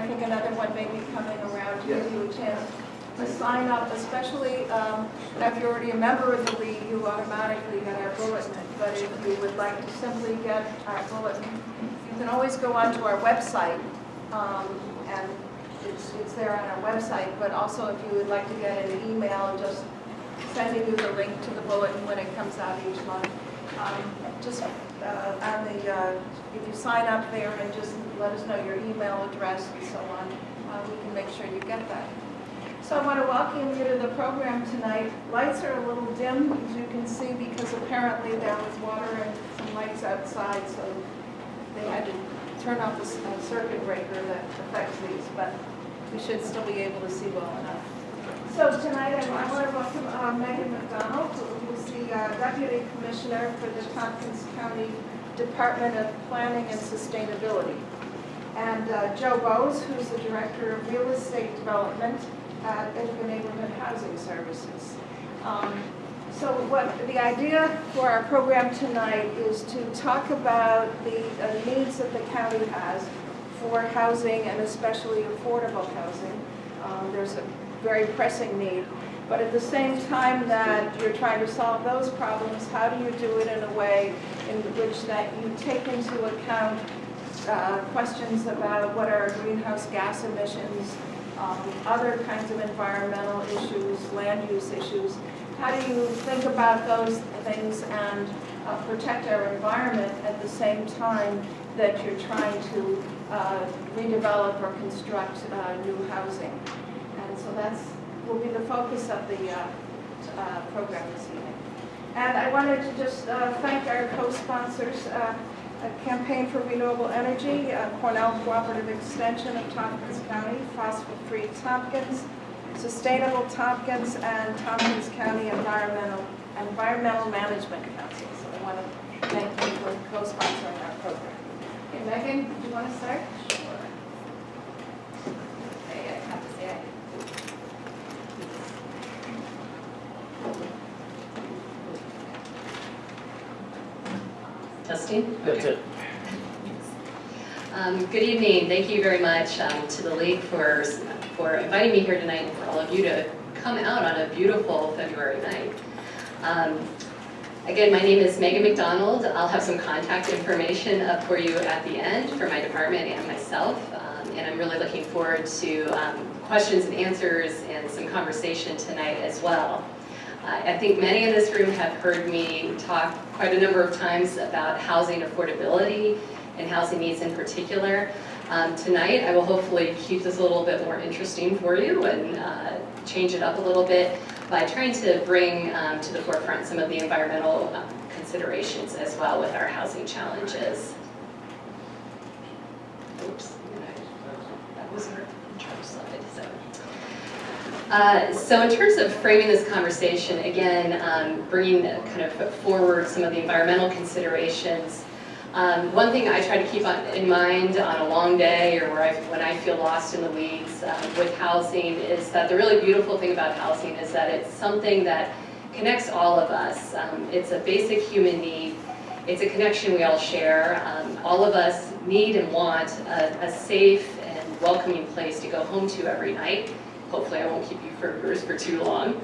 think another one may be coming around to give you a chance to sign up, especially if you're already a member of the league, you automatically get our bulletin. But if you would like to simply get our bulletin, you can always go onto our website, and it's there on our website. But also, if you would like to get an email, just sending you the link to the bulletin when it comes out each month. Just on the, if you sign up there and just let us know your email address and so on, we can make sure you get that. So I want to welcome you to the program tonight. Lights are a little dim, as you can see, because apparently there was water and some lights outside, so they had to turn off the circuit breaker that affects these, but we should still be able to see well enough. So tonight I want to welcome Megan McDonald, who's the Deputy Commissioner for the Tompkins County Department of Planning and Sustainability, and Joe Bowes, who's the Director of Real Estate Development at Ithaca Neighborhood Housing Services. So what the idea for our program tonight is to talk about the needs that the county has for housing, and especially affordable housing. There's a very pressing need, but at the same time that you're trying to solve those problems, how do you do it in a way in which that you take into account questions about what are greenhouse gas emissions, other kinds of environmental issues, land use issues. How do you think about those things and protect our environment at the same time that you're trying to redevelop or construct new housing? And so that's will be the focus of the program this evening. And I wanted to just thank our co-sponsors, Campaign for Renewable Energy, Cornell Cooperative Extension of Tompkins County, Fossil-Free Tompkins, Sustainable Tompkins, and Tompkins County Environmental Management Council. So I want to thank you for co-sponsoring our program. Okay, Megan, do you want to start? Sure. Okay, I have to say Testing? That's it. Good evening. Thank you very much to the League for inviting me here tonight and for all of you to come out on a beautiful February night. Again, my name is Megan McDonald. I'll have some contact information up for you at the end for my department and myself. And I'm really looking forward to questions and answers and some conversation tonight as well. I think many in this room have heard me talk quite a number of times about housing affordability and housing needs in particular. Tonight I will hopefully keep this a little bit more interesting for you and change it up a little bit by trying to bring to the forefront some of the environmental considerations as well with our housing challenges. Oops, that was our intro slide. So in terms of framing this conversation, again, bringing kind of forward some of the environmental considerations, one thing I try to keep in mind on a long day or when I feel lost in the weeds with housing is that the really beautiful thing about housing is that it's something that connects all of us. It's a basic human need. It's a connection we all share. All of us need and want a safe and welcoming place to go home to every night. Hopefully I won't keep you for too long.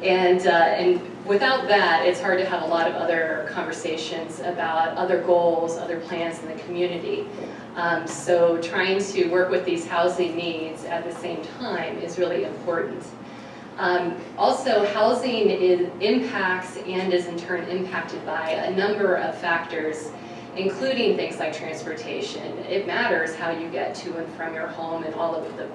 And without that, it's hard to have a lot of other conversations about other goals, other plans in the community. So trying to work with these housing needs at the same time is really important. Also, housing impacts and is in turn impacted by a number of factors, including things like transportation. It matters how you get to and from your home and all of the,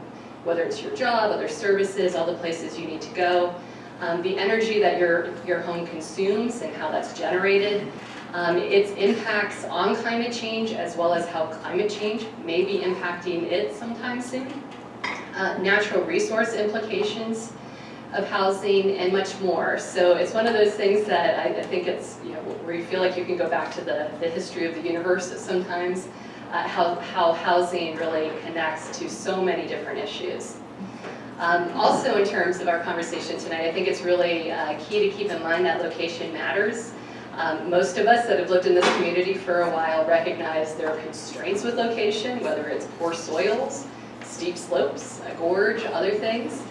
whether it's your job, other services, all the places you need to go. The energy that your home consumes and how that's generated, its impacts on climate change as well as how climate change may be impacting it sometime soon, natural resource implications of housing, and much more. So it's one of those things that I think it's, where you feel like you can go back to the history of the universe sometimes, how housing really connects to so many different issues. Also, in terms of our conversation tonight, I think it's really key to keep in mind that location matters. Most of us that have lived in this community for a while recognize there are constraints with location, whether it's poor soils, steep slopes, a gorge, other things.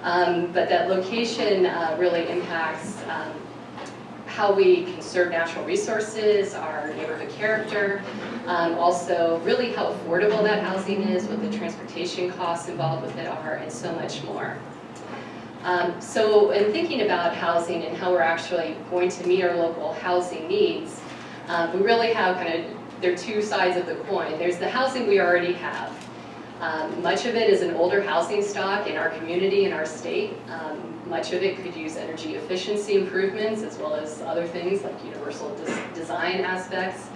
But that location really impacts how we conserve natural resources, our neighborhood character, also really how affordable that housing is, what the transportation costs involved with it are, and so much more. So in thinking about housing and how we're actually going to meet our local housing needs, we really have there are two sides of the coin. There's the housing we already have. Much of it is an older housing stock in our community, in our state. Much of it could use energy efficiency improvements as well as other things like universal design aspects,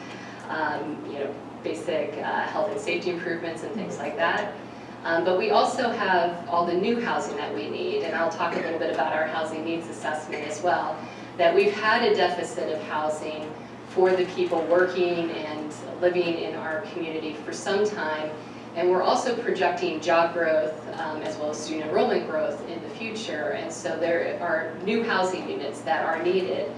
basic health and safety improvements and things like that. But we also have all the new housing that we need, and I'll talk a little bit about our housing needs assessment as well, that we've had a deficit of housing for the people working and living in our community for some time. And we're also projecting job growth as well as student enrollment growth in the future. And so there are new housing units that are needed.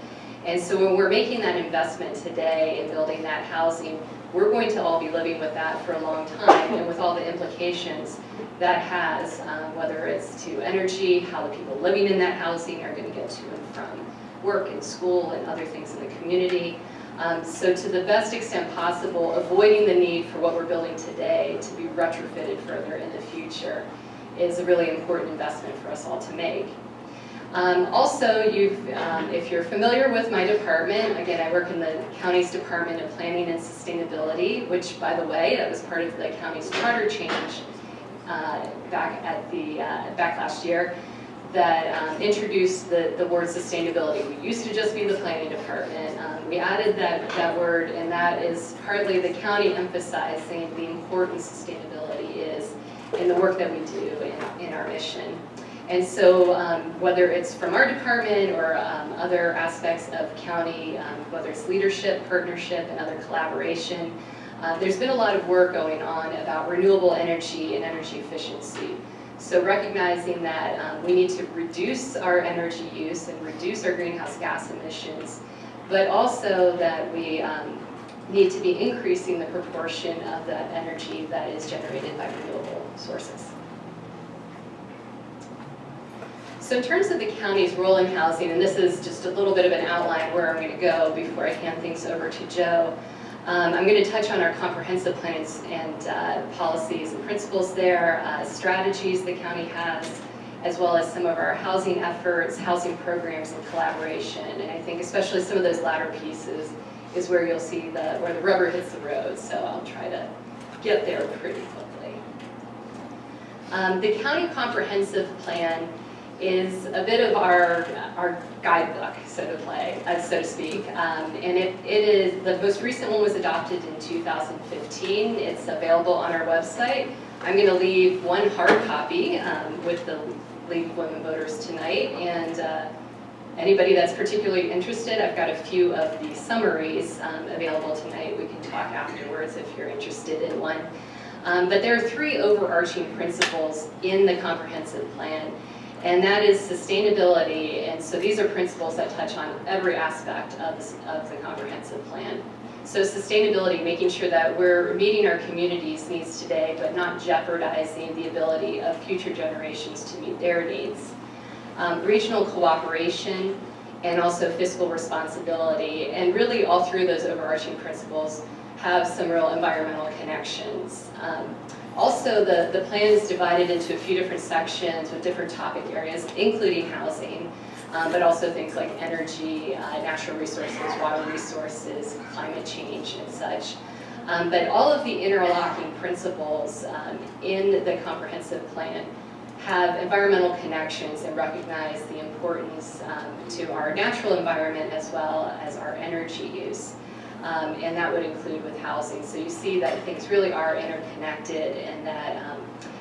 And so when we're making that investment today in building that housing, we're going to all be living with that for a long time, and with all the implications that has, whether it's to energy, how the people living in that housing are going to get to and from work and school and other things in the community. So to the best extent possible, avoiding the need for what we're building today to be retrofitted further in the future is a really important investment for us all to make. Also, if you're familiar with my department, again, I work in the county's Department of Planning and Sustainability, which, by the way, that was part of the county's charter change back last year, that introduced the word sustainability. We used to just be the planning department. We added that word, and that is partly the county emphasizing the importance sustainability is in the work that we do in our mission. And so whether it's from our department or other aspects of county, whether it's leadership, partnership, and other collaboration, there's been a lot of work going on about renewable energy and energy efficiency. So recognizing that we need to reduce our energy use and reduce our greenhouse gas emissions, but also that we need to be increasing the proportion of that energy that is generated by renewable sources. So in terms of the county's role in housing, and this is just a little bit of an outline where I'm going to go before I hand things over to Joe, I'm going to touch on our comprehensive plans and policies and principles there, strategies the county has, as well as some of our housing efforts, housing programs, and collaboration. And I think especially some of those latter pieces is where you'll see where the rubber hits the road, so I'll try to get there pretty quickly. The county comprehensive plan is a bit of our guidebook, so to speak. And it is, the most recent one was adopted in 2015. It's available on our website. I'm going to leave one hard copy with the League of Women Voters tonight. And anybody that's particularly interested, I've got a few of the summaries available tonight. We can talk afterwards if you're interested in one. But there are three overarching principles in the comprehensive plan. And that is sustainability, and so these are principles that touch on every aspect of the comprehensive plan. So sustainability, making sure that we're meeting our community's needs today, but not jeopardizing the ability of future generations to meet their needs. Regional cooperation, and also fiscal responsibility, and really all three of those overarching principles have some real environmental connections. Also, the plan is divided into a few different sections with different topic areas, including housing, but also things like energy, natural resources, water resources, climate change, and such. But all of the interlocking principles in the comprehensive plan have environmental connections and recognize the importance to our natural environment as well as our energy use. And that would include with housing. So you see that things really are interconnected and that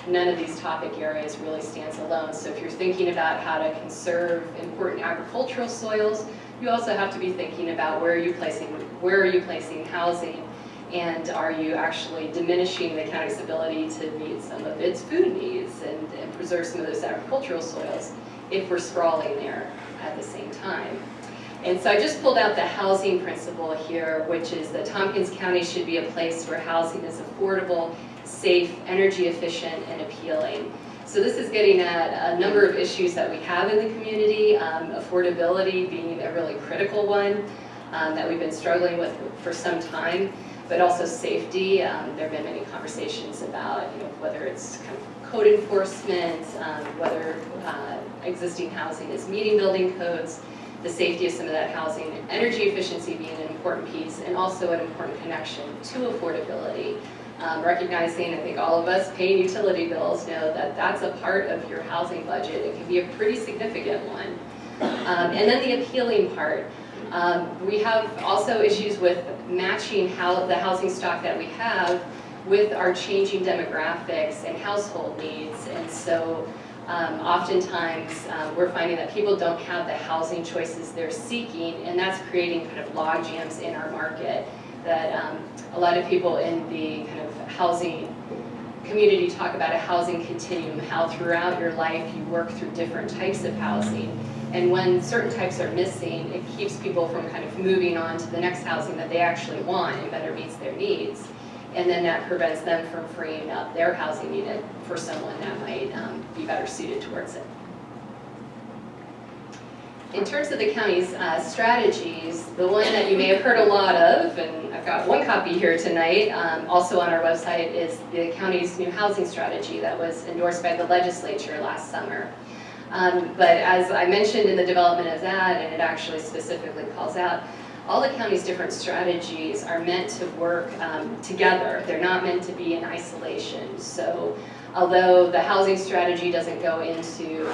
none of these topic areas really stands alone. So if you're thinking about how to conserve important agricultural soils, you also have to be thinking about where are you placing housing, and are you actually diminishing the county's ability to meet some of its food needs and preserve some of those agricultural soils if we're sprawling there at the same time. And so I just pulled out the housing principle here, which is that Tompkins County should be a place where housing is affordable safe, energy efficient, and appealing. So this is getting at a number of issues that we have in the community, affordability being a really critical one that we've been struggling with for some time, but also safety. There have been many conversations about whether it's kind of code enforcement, whether existing housing is meeting building codes, the safety of some of that housing, energy efficiency being an important piece, and also an important connection to affordability. Recognizing, I think all of us paying utility bills know that that's a part of your housing budget. It can be a pretty significant one. And then the appealing part. We have also issues with matching the housing stock that we have with our changing demographics and household needs. And so oftentimes we're finding that people don't have the housing choices they're seeking, and that's creating kind of log jams in our market that a lot of people in the kind of housing community talk about a housing continuum, how throughout your life you work through different types of housing. And when certain types are missing, it keeps people from kind of moving on to the next housing that they actually want and better meets their needs. And then that prevents them from freeing up their housing needed for someone that might be better suited towards it. In terms of the county's strategies, the one that you may have heard a lot of, and I've got one copy here tonight, also on our website, is the county's new housing strategy that was endorsed by the legislature last summer. But as I mentioned in the development of that, and it actually specifically calls out, all the county's different strategies are meant to work together. They're not meant to be in isolation. So although the housing strategy doesn't go into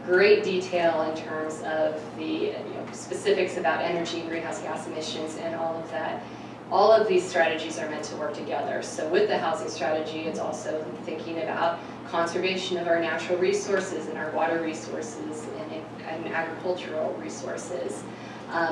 great detail in terms of the specifics about energy and greenhouse gas emissions and all of that, all of these strategies are meant to work together. So with the housing strategy, it's also thinking about conservation of our natural resources and our water resources and agricultural resources.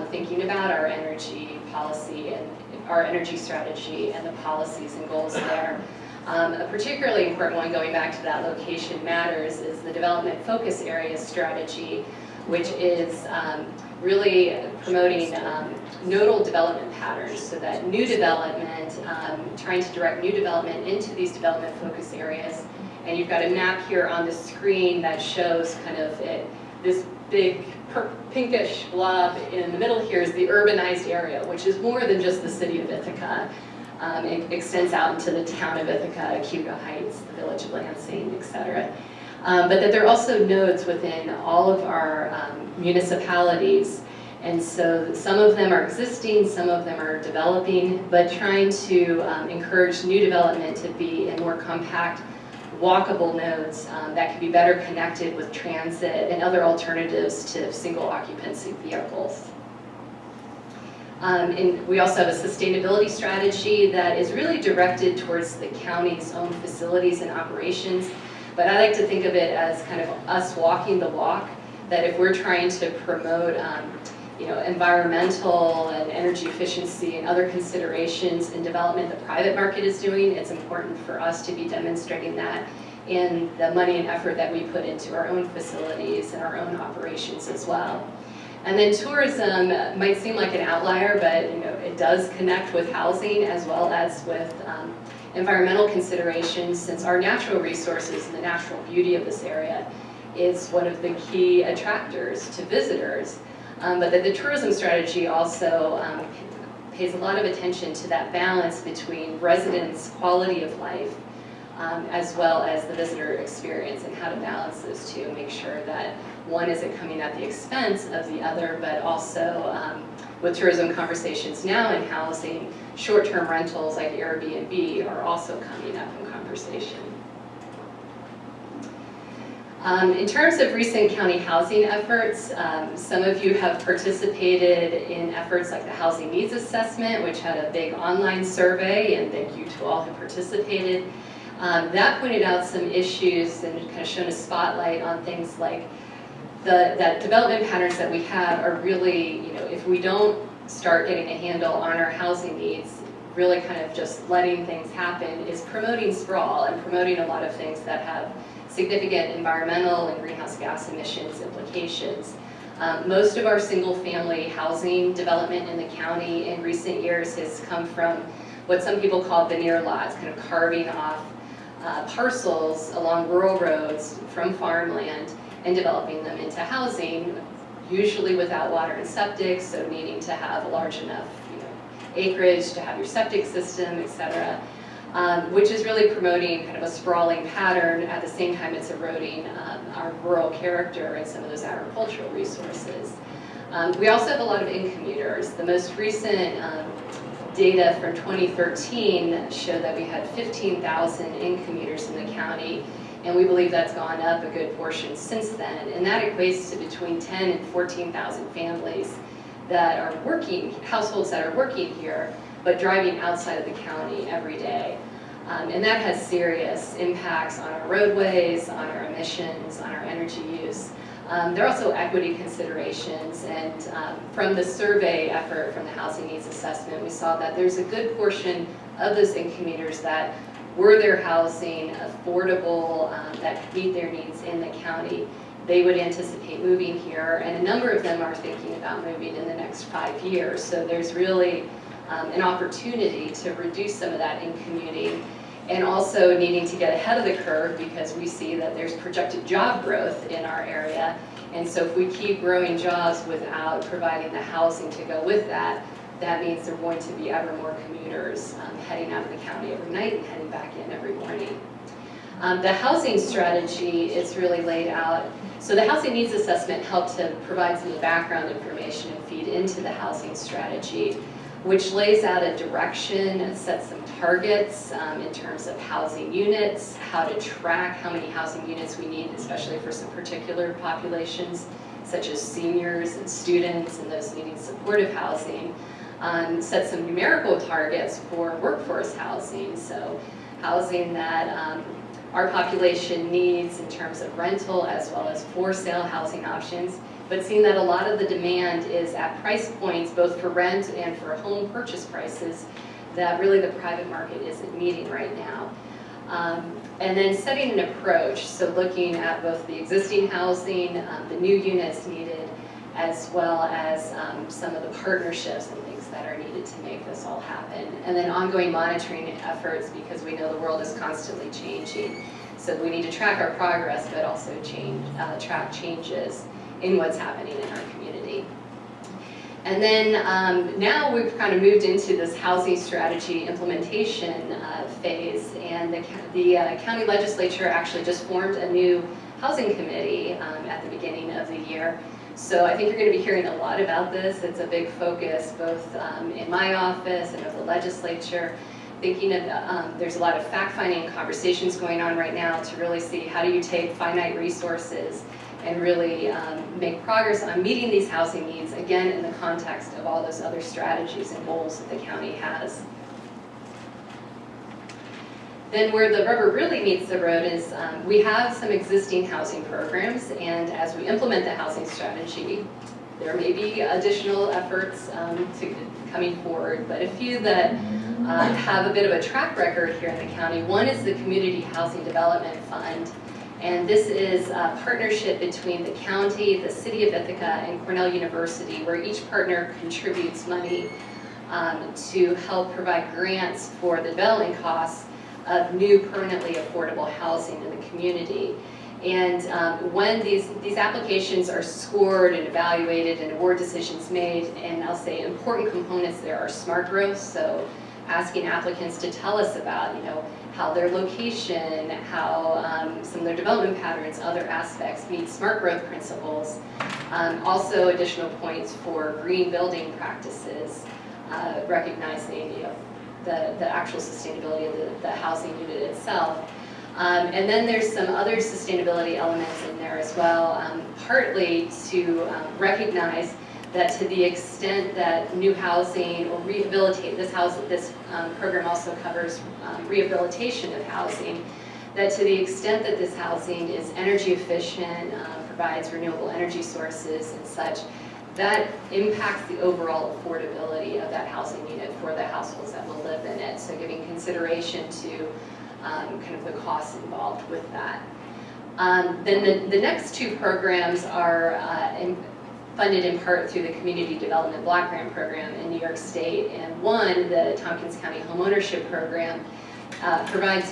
Thinking about our energy policy and our energy strategy and the policies and goals there. A particularly important one, going back to that location matters, is the development focus area strategy, which is really promoting nodal development patterns, so that new development, trying to direct new development into these development focus areas. And you've got a map here on the screen that shows kind of this big pinkish blob in the middle here is the urbanized area, which is more than just the city of Ithaca. It extends out into the town of Ithaca, Cayuga Heights, the village of Lansing, etc. But that there are also nodes within all of our municipalities. And so some of them are existing, some of them are developing, but trying to encourage new development to be in more compact, walkable nodes that can be better connected with transit and other alternatives to single occupancy vehicles. And we also have a sustainability strategy that is really directed towards the county's own facilities and operations. But I like to think of it as kind of us walking the walk, that if we're trying to promote environmental and energy efficiency and other considerations in development the private market is doing, it's important for us to be demonstrating that in the money and effort that we put into our own facilities and our own operations as well. And then tourism might seem like an outlier, but it does connect with housing as well as with environmental considerations, since our natural resources and the natural beauty of this area is one of the key attractors to visitors. But that the tourism strategy also pays a lot of attention to that balance between residents' quality of life as well as the visitor experience, and how to balance those two, make sure that one isn't coming at the expense of the other, but also with tourism conversations now in housing, short-term rentals like Airbnb are also coming up in conversation. In terms of recent county housing efforts, some of you have participated in efforts like the Housing Needs Assessment, which had a big online survey, and thank you to all who participated. That pointed out some issues and kind of shone a spotlight on things like that development patterns that we have are really, if we don't start getting a handle on our housing needs, really kind of just letting things happen, is promoting sprawl and promoting a lot of things that have significant environmental and greenhouse gas emissions implications. Most of our single-family housing development in the county in recent years has come from what some people call veneer lots, kind of carving off parcels along rural roads from farmland and developing them into housing, usually without water and septic, so needing to have a large enough acreage to have your septic system, etc., which is really promoting kind of a sprawling pattern. At the same time, it's eroding our rural character and some of those agricultural resources. We also have a lot of in-commuters. The most recent data from 2013 showed that we had 15,000 in-commuters in the county, and we believe that's gone up a good portion since then. And that equates to between 10 and 14,000 families that are working, households that are working here, but driving outside of the county every day. And that has serious impacts on our roadways, on our emissions, on our energy use. There are also equity considerations, and from the survey effort from the Housing Needs Assessment, we saw that there's a good portion of those in-commuters that were their housing affordable, that could meet their needs in the county, they would anticipate moving here, and a number of them are thinking about moving in the next 5 years. So there's really an opportunity to reduce some of that in-commuting, and also needing to get ahead of the curve because we see that there's projected job growth in our area. And so if we keep growing jobs without providing the housing to go with that, that means there are going to be ever more commuters heading out of the county every night and heading back in every morning. The housing strategy is really laid out. So the Housing Needs Assessment helped to provide some of the background information and feed into the housing strategy, which lays out a direction and sets some targets in terms of housing units, how to track how many housing units we need, especially for some particular populations, such as seniors and students and those needing supportive housing. Set some numerical targets for workforce housing, so housing that our population needs in terms of rental as well as for sale housing options, but seeing that a lot of the demand is at price points both for rent and for home purchase prices that really the private market isn't meeting right now. And then setting an approach, so looking at both the existing housing, the new units needed, as well as some of the partnerships and things that are needed to make this all happen. And then ongoing monitoring efforts, because we know the world is constantly changing. So we need to track our progress, but also track changes in what's happening in our community. And then now we've kind of moved into this housing strategy implementation phase, and the county legislature actually just formed a new housing committee at the beginning of the year. So I think you're going to be hearing a lot about this. It's a big focus both in my office and of the legislature. Thinking of, there's a lot of fact-finding conversations going on right now to really see how do you take finite resources and really make progress on meeting these housing needs, again, in the context of all those other strategies and goals that the county has. Then where the rubber really meets the road is we have some existing housing programs, and as we implement the housing strategy, there may be additional efforts coming forward, but a few that have a bit of a track record here in the county. One is the Community Housing Development Fund, and this is a partnership between the county, the city of Ithaca, and Cornell University, where each partner contributes money to help provide grants for the development costs of new permanently affordable housing in the community. And when these applications are scored and evaluated and award decisions made, and I'll say important components there are smart growth, so asking applicants to tell us about, how their location, how some of their development patterns, other aspects meet smart growth principles. Also additional points for green building practices, recognizing the actual sustainability of the housing unit itself. And then there's some other sustainability elements in there as well, partly to recognize that to the extent that new housing or rehabilitate, this program also covers rehabilitation of housing, that to the extent that this housing is energy efficient, provides renewable energy sources and such, that impacts the overall affordability of that housing unit for the households that will live in it. So giving consideration to kind of the costs involved with that. Then the next two programs are funded in part through the Community Development Block Grant Program in New York State. And one, the Tompkins County Homeownership Program, provides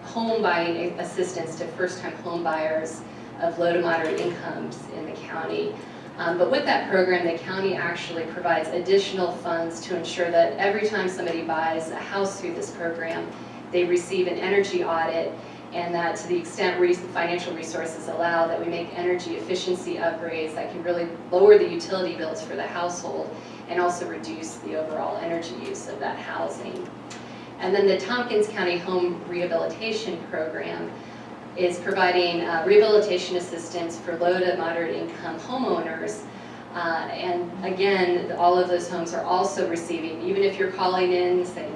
home buying assistance to first-time home buyers of low to moderate incomes in the county. But with that program, the county actually provides additional funds to ensure that every time somebody buys a house through this program, they receive an energy audit, and that to the extent financial resources allow, that we make energy efficiency upgrades that can really lower the utility bills for the household and also reduce the overall energy use of that housing. And then the Tompkins County Home Rehabilitation Program is providing rehabilitation assistance for low to moderate income homeowners. And again, all of those homes are also receiving, even if you're calling in saying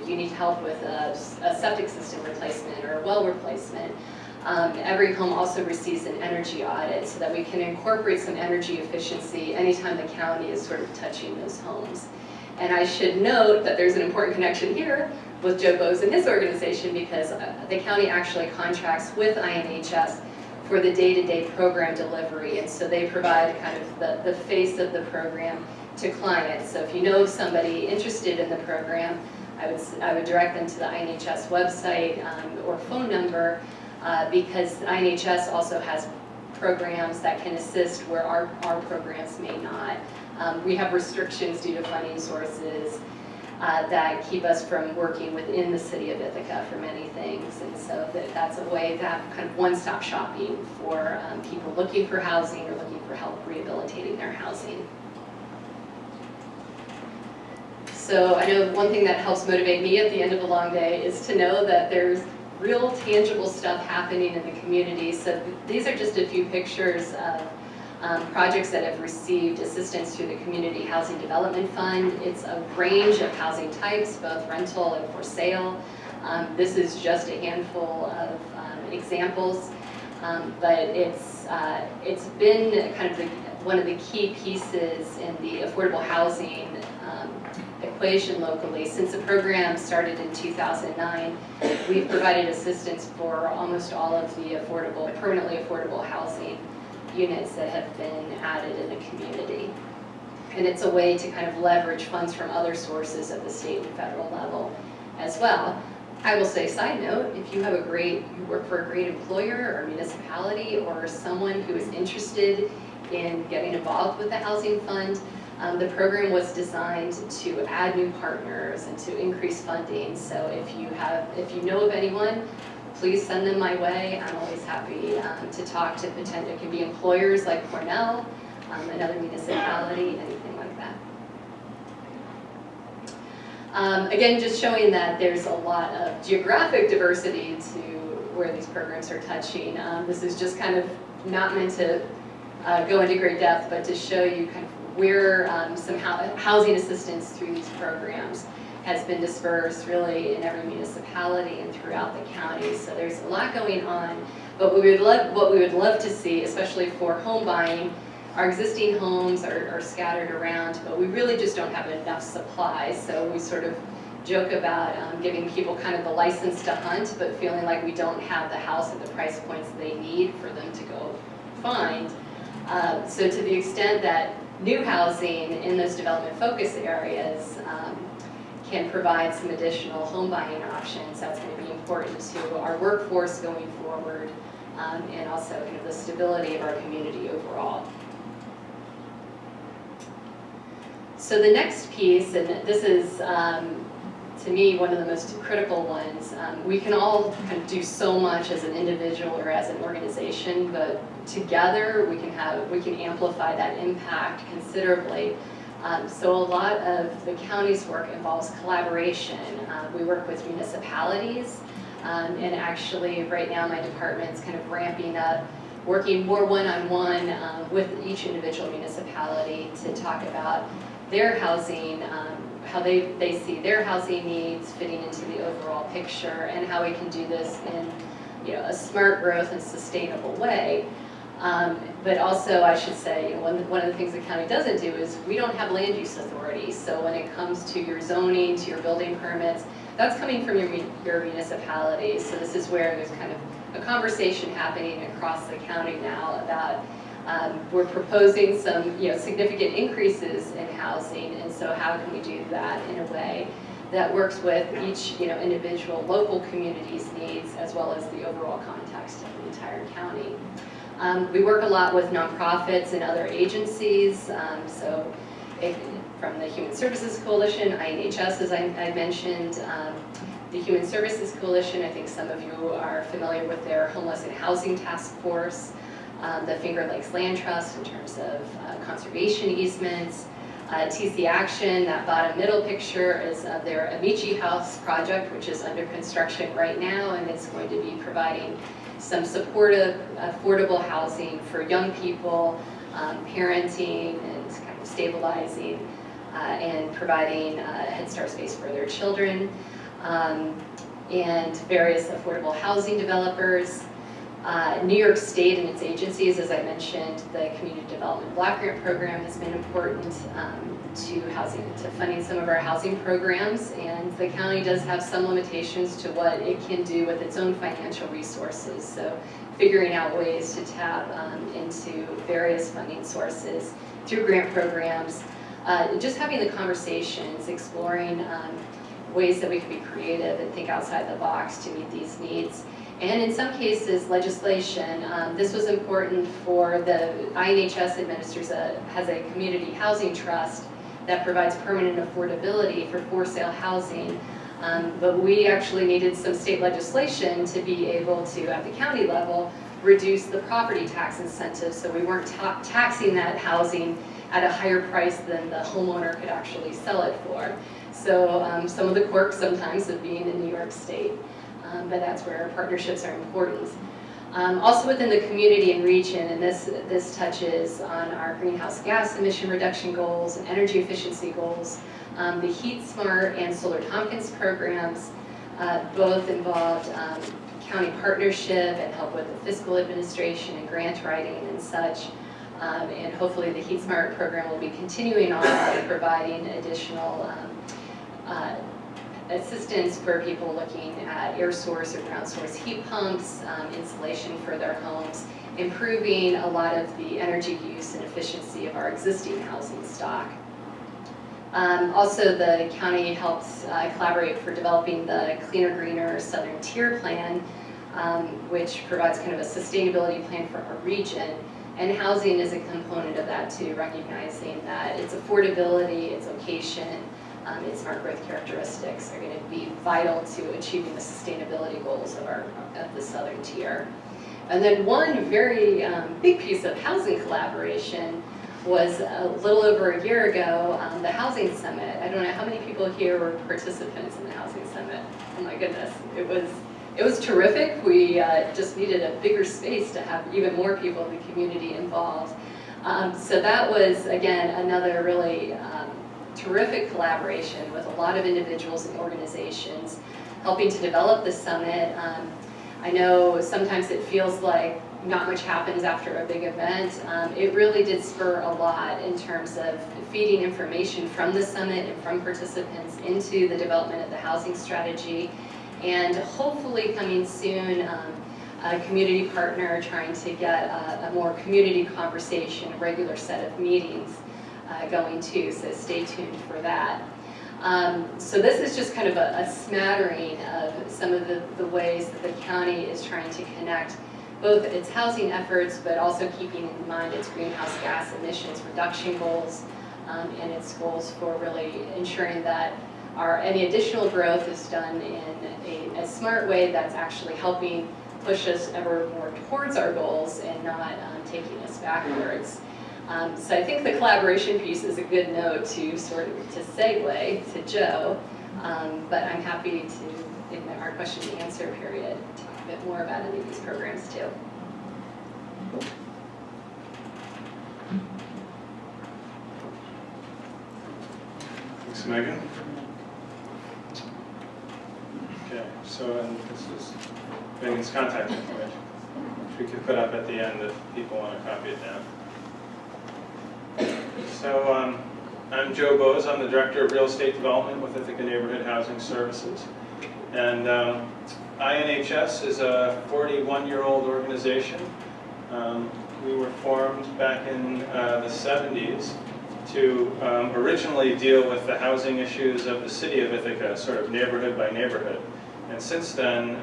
you need help with a septic system replacement or a well replacement, every home also receives an energy audit so that we can incorporate some energy efficiency anytime the county is sort of touching those homes. And I should note that there's an important connection here with Joe Bose and his organization, because the county actually contracts with INHS for the day-to-day program delivery, and so they provide kind of the face of the program to clients. So if you know somebody interested in the program, I would direct them to the INHS website or phone number, because INHS also has programs that can assist where our programs may not. We have restrictions due to funding sources that keep us from working within the city of Ithaca for many things, and so that's a way to have kind of one-stop shopping for people looking for housing or looking for help rehabilitating their housing. So I know one thing that helps motivate me at the end of a long day is to know that there's real tangible stuff happening in the community. So these are just a few pictures of projects that have received assistance through the Community Housing Development Fund. It's a range of housing types, both rental and for sale. This is just a handful of examples, but it's been kind of one of the key pieces in the affordable housing equation locally. Since the program started in 2009, we've provided assistance for almost all of the permanently affordable housing units that have been added in the community. And it's a way to kind of leverage funds from other sources at the state and federal level as well. I will say, side note, if you work for a great employer or municipality or someone who is interested in getting involved with the housing fund, the program was designed to add new partners and to increase funding. So if you know of anyone, please send them my way. I'm always happy to talk to potential. It can be employers like Cornell, another municipality, anything like that. Again, just showing that there's a lot of geographic diversity to where these programs are touching. This is just kind of not meant to go into great depth, but to show you kind of where some housing assistance through these programs has been dispersed really in every municipality and throughout the county. So there's a lot going on, but what we would love to see, especially for home buying, our existing homes are scattered around, but we really just don't have enough supply. So we sort of joke about giving people kind of the license to hunt, but feeling like we don't have the house at the price points they need for them to go find. So to the extent that new housing in those development focus areas can provide some additional home buying options, that's going to be important to our workforce going forward, and also kind of the stability of our community overall. So the next piece, and this is to me one of the most critical ones, we can all kind of do so much as an individual or as an organization, but together we can amplify that impact considerably. So a lot of the county's work involves collaboration. We work with municipalities, and actually right now my department's kind of ramping up, working more one-on-one with each individual municipality to talk about their housing, how they see their housing needs fitting into the overall picture, and how we can do this in a smart growth and sustainable way. But also, I should say, one of the things the county doesn't do is we don't have land use authority. So when it comes to your zoning, to your building permits, that's coming from your municipality. So this is where there's kind of a conversation happening across the county now about We're proposing some significant increases in housing, and so how can we do that in a way that works with each individual local community's needs as well as the overall context of the entire county. We work a lot with nonprofits and other agencies, from the Human Services Coalition, INHS, as I mentioned, the Human Services Coalition, I think some of you are familiar with their Homeless and Housing Task Force, the Finger Lakes Land Trust in terms of conservation easements, TC Action, that bottom middle picture is of their Amici House project, which is under construction right now, and it's going to be providing some supportive, affordable housing for young people, parenting and kind of stabilizing, and providing Head Start space for their children, and various affordable housing developers. New York State and its agencies, as I mentioned, the Community Development Block Grant Program has been important to funding some of our housing programs, and the county does have some limitations to what it can do with its own financial resources. So figuring out ways to tap into various funding sources through grant programs, just having the conversations, exploring ways that we can be creative and think outside the box to meet these needs. And in some cases, legislation. This was important for the INHS has a community housing trust that provides permanent affordability for sale housing. But we actually needed some state legislation to be able to, at the county level, reduce the property tax incentives so we weren't taxing that housing at a higher price than the homeowner could actually sell it for. So some of the quirks sometimes of being in New York State. But that's where partnerships are important. Also within the community and region, and this touches on our greenhouse gas emission reduction goals and energy efficiency goals, the Heat Smart and Solar Tompkins programs both involved county partnership and help with the fiscal administration and grant writing and such. And hopefully the Heat Smart program will be continuing on by providing additional assistance for people looking at air source or ground source heat pumps, insulation for their homes, improving a lot of the energy use and efficiency of our existing housing stock. Also, the county helps collaborate for developing the Cleaner Greener Southern Tier Plan, which provides kind of a sustainability plan for our region. And housing is a component of that too, recognizing that its affordability, its location, its smart growth characteristics are going to be vital to achieving the sustainability goals of the Southern Tier. And then one very big piece of housing collaboration was a little over a year ago, the Housing Summit. I don't know how many people here were participants in the Housing Summit. Oh my goodness, it was terrific. We just needed a bigger space to have even more people in the community involved. So that was, again, another really terrific collaboration with a lot of individuals and organizations helping to develop the summit. I know sometimes it feels like not much happens after a big event. It really did spur a lot in terms of feeding information from the summit and from participants into the development of the housing strategy, and hopefully coming soon, a community partner trying to get a more community conversation, a regular set of meetings going too, so stay tuned for that. So this is just kind of a smattering of some of the ways that the county is trying to connect both its housing efforts, but also keeping in mind its greenhouse gas emissions reduction goals and its goals for really ensuring that any additional growth is done in a smart way that's actually helping push us ever more towards our goals and not taking us backwards. So I think the collaboration piece is a good note to segue to Joe, but I'm happy to, in our question and answer period, talk a bit more about any of these programs too. Thanks, Megan. Okay, so and this is Megan's contact information, which we can put up at the end if people want to copy it down. So I'm Joe Bose. I'm the Director of Real Estate Development with Ithaca Neighborhood Housing Services. And INHS is a 41-year-old organization we were formed back in the 70s to originally deal with the housing issues of the city of Ithaca, sort of neighborhood by neighborhood. And since then,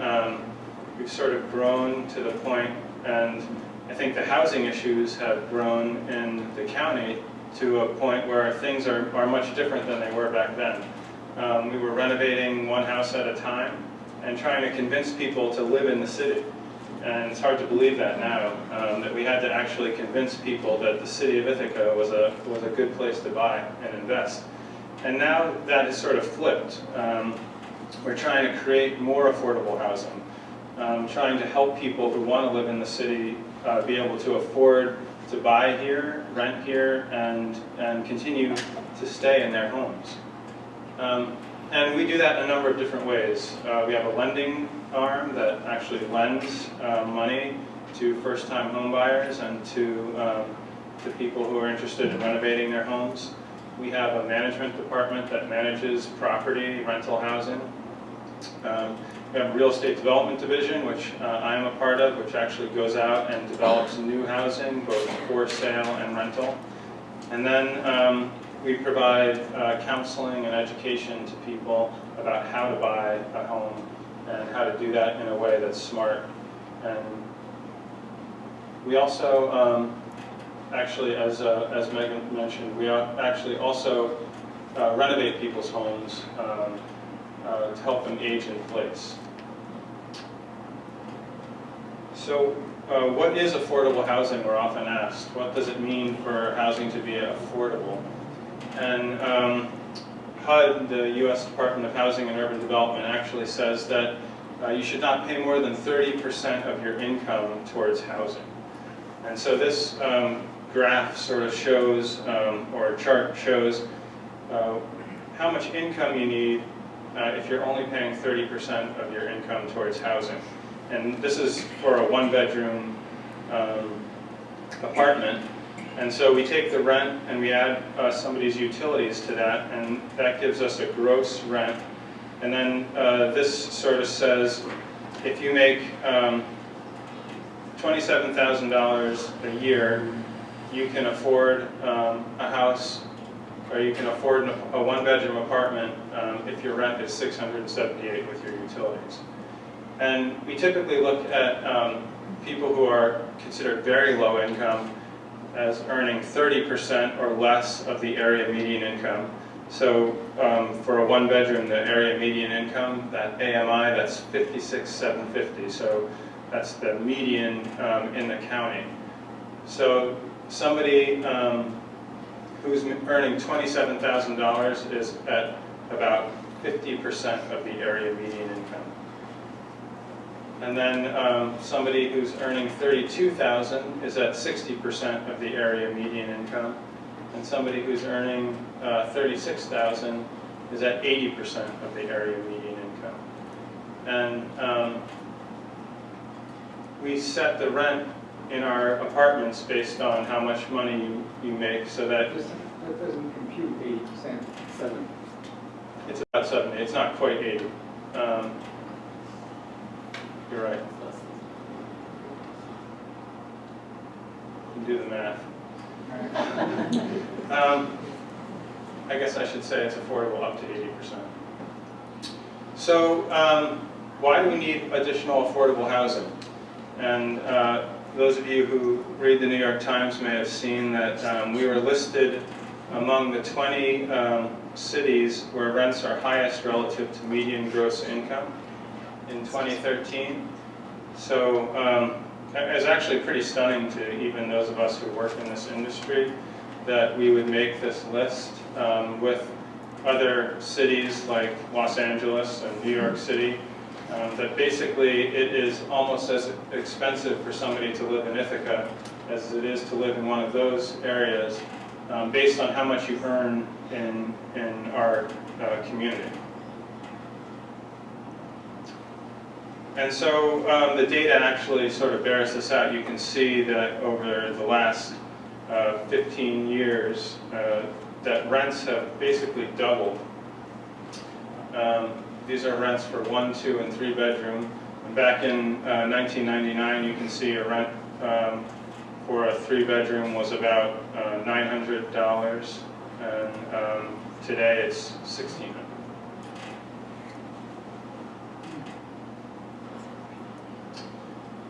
we've sort of grown to the point, and I think the housing issues have grown in the county to a point where things are much different than they were back then. We were renovating one house at a time and trying to convince people to live in the city. And it's hard to believe that now, that we had to actually convince people that the city of Ithaca was a good place to buy and invest. And now that is sort of flipped. We're trying to create more affordable housing, trying to help people who want to live in the city be able to afford to buy here, rent here, and continue to stay in their homes. And we do that in a number of different ways. We have a lending arm that actually lends money to first-time home buyers and to people who are interested in renovating their homes. We have a management department that manages property, rental housing. We have a real estate development division, which I'm a part of, which actually goes out and develops new housing, both for sale and rental. And then we provide counseling and education to people about how to buy a home and how to do that in a way that's smart. And we also, actually, as Megan mentioned, we actually also renovate people's homes to help them age in place. So what is affordable housing, we're often asked. What does it mean for housing to be affordable? And HUD, the U.S. Department of Housing and Urban Development, actually says that you should not pay more than 30% of your income towards housing. And so this graph sort of shows, or chart shows, how much income you need if you're only paying 30% of your income towards housing. And this is for a one-bedroom apartment. And so we take the rent and we add somebody's utilities to that, and that gives us a gross rent. And then this sort of says, if you make $27,000 a year, you can afford a house, or you can afford a one-bedroom apartment if your rent is $678 with your utilities. And we typically look at people who are considered very low income as earning 30% or less of the area median income. So for a one bedroom, the area median income, that AMI, that's $56,750. So that's the median in the county. So somebody who's earning $27,000 is at about 50% of the area median income. And then somebody who's earning $32,000 is at 60% of the area median income. And somebody who's earning $36,000 is at 80% of the area median income. And we set the rent in our apartments based on how much money you make, so that... That doesn't compute 80%, 70. It's about 70. It's not quite 80. You're right. You can do the math. I guess I should say it's affordable up to 80%. So why do we need additional affordable housing? And those of you who read the New York Times may have seen that we were listed among the 20 cities where rents are highest relative to median gross income in 2013. So it's actually pretty stunning to even those of us who work in this industry that we would make this list with other cities like Los Angeles and New York City. That basically it is almost as expensive for somebody to live in Ithaca as it is to live in one of those areas based on how much you earn in our community. And so the data actually sort of bears this out. You can see that over the last 15 years that rents have basically doubled. These are rents for 1, 2, and 3 bedroom. And back in 1999, you can see a rent for a 3-bedroom was about $900, and today it's $1,600.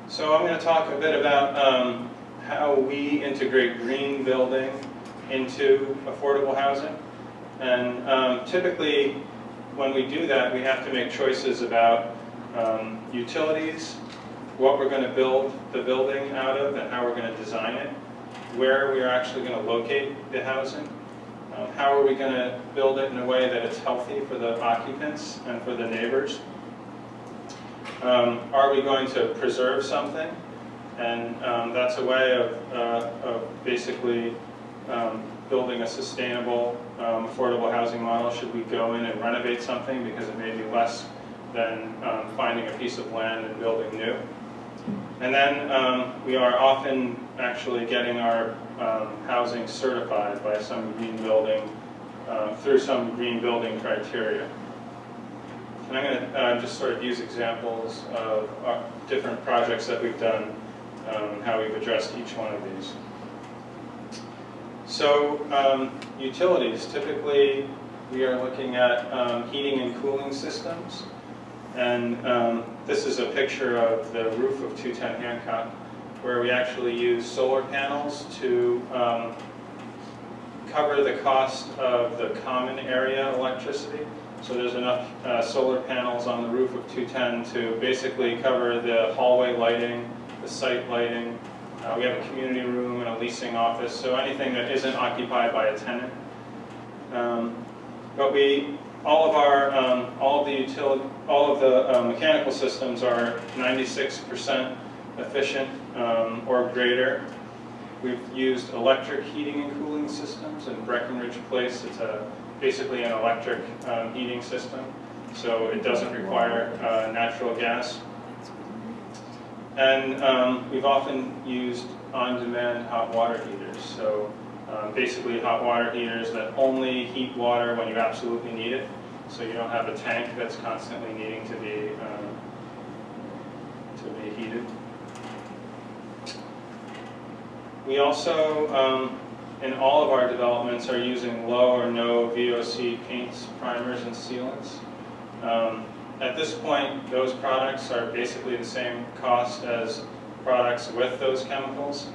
So I'm going to talk a bit about how we integrate green building into affordable housing. And typically, when we do that, we have to make choices about utilities, what we're going to build the building out of and how we're going to design it, where we are actually going to locate the housing, how are we going to build it in a way that it's healthy for the occupants and for the neighbors. Are we going to preserve something? And that's a way of basically building a sustainable, affordable housing model. Should we go in and renovate something because it may be less than finding a piece of land and building new? And then we are often actually getting our housing certified by some green building, through some green building criteria. And I'm going to just sort of use examples of different projects that we've done, how we've addressed each one of these. So utilities, typically we are looking at heating and cooling systems. And this is a picture of the roof of 210 Hancock, where we actually use solar panels to cover the cost of the common area electricity. So there's enough solar panels on the roof of 210 to basically cover the hallway lighting, the site lighting. We have a community room and a leasing office, so anything that isn't occupied by a tenant. But all of the mechanical systems are 96% efficient or greater. We've used electric heating and cooling systems in Breckenridge Place. It's basically an electric heating system, so it doesn't require natural gas. And we've often used on-demand hot water heaters. So basically hot water heaters that only heat water when you absolutely need it. So you don't have a tank that's constantly needing to be heated. We also, in all of our developments, are using low or no VOC paints, primers, and sealants. At this point, those products are basically the same cost as products with those chemicals.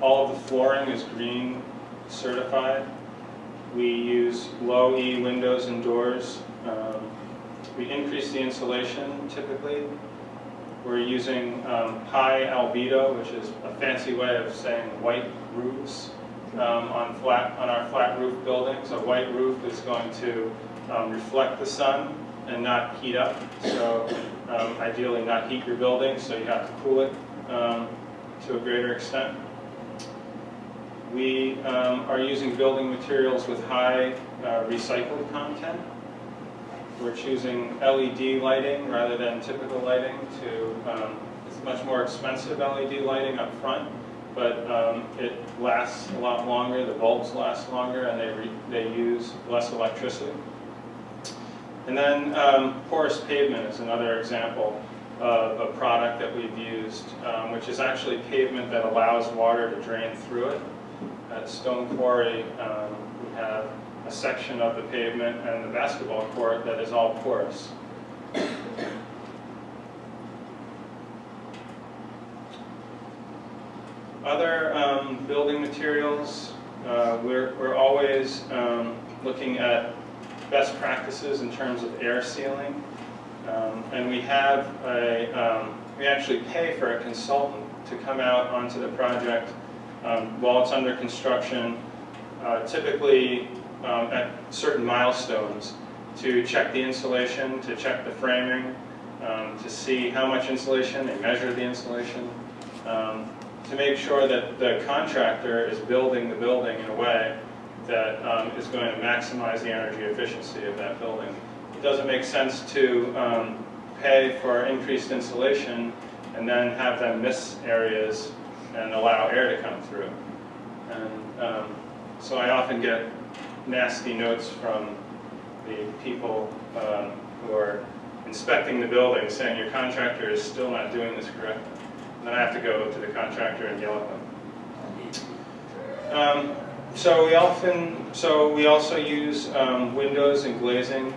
All of the flooring is green certified. We use low E windows and doors. We increase the insulation typically. We're using high albedo, which is a fancy way of saying white roofs on our flat roof buildings. A white roof is going to reflect the sun and not heat up. So ideally not heat your building, so you have to cool it to a greater extent. We are using building materials with high recycled content. We're choosing LED lighting rather than typical lighting it's much more expensive LED lighting up front, but it lasts a lot longer, the bulbs last longer, and they use less electricity. And then porous pavement is another example of a product that we've used, which is actually pavement that allows water to drain through it. At Stone Quarry, we have a section of the pavement and the basketball court that is all porous. Other building materials, we're always looking at best practices in terms of air sealing, and we have we actually pay for a consultant to come out onto the project while it's under construction, typically at certain milestones, to check the insulation, to check the framing, to see how much insulation, they measure the insulation, to make sure that the contractor is building the building in a way that is going to maximize the energy efficiency of that building. It doesn't make sense to pay for increased insulation and then have them miss areas and allow air to come through. And so I often get nasty notes from the people who are inspecting the building saying your contractor is still not doing this correctly. And then I have to go to the contractor and yell at them. So we also use windows and glazing.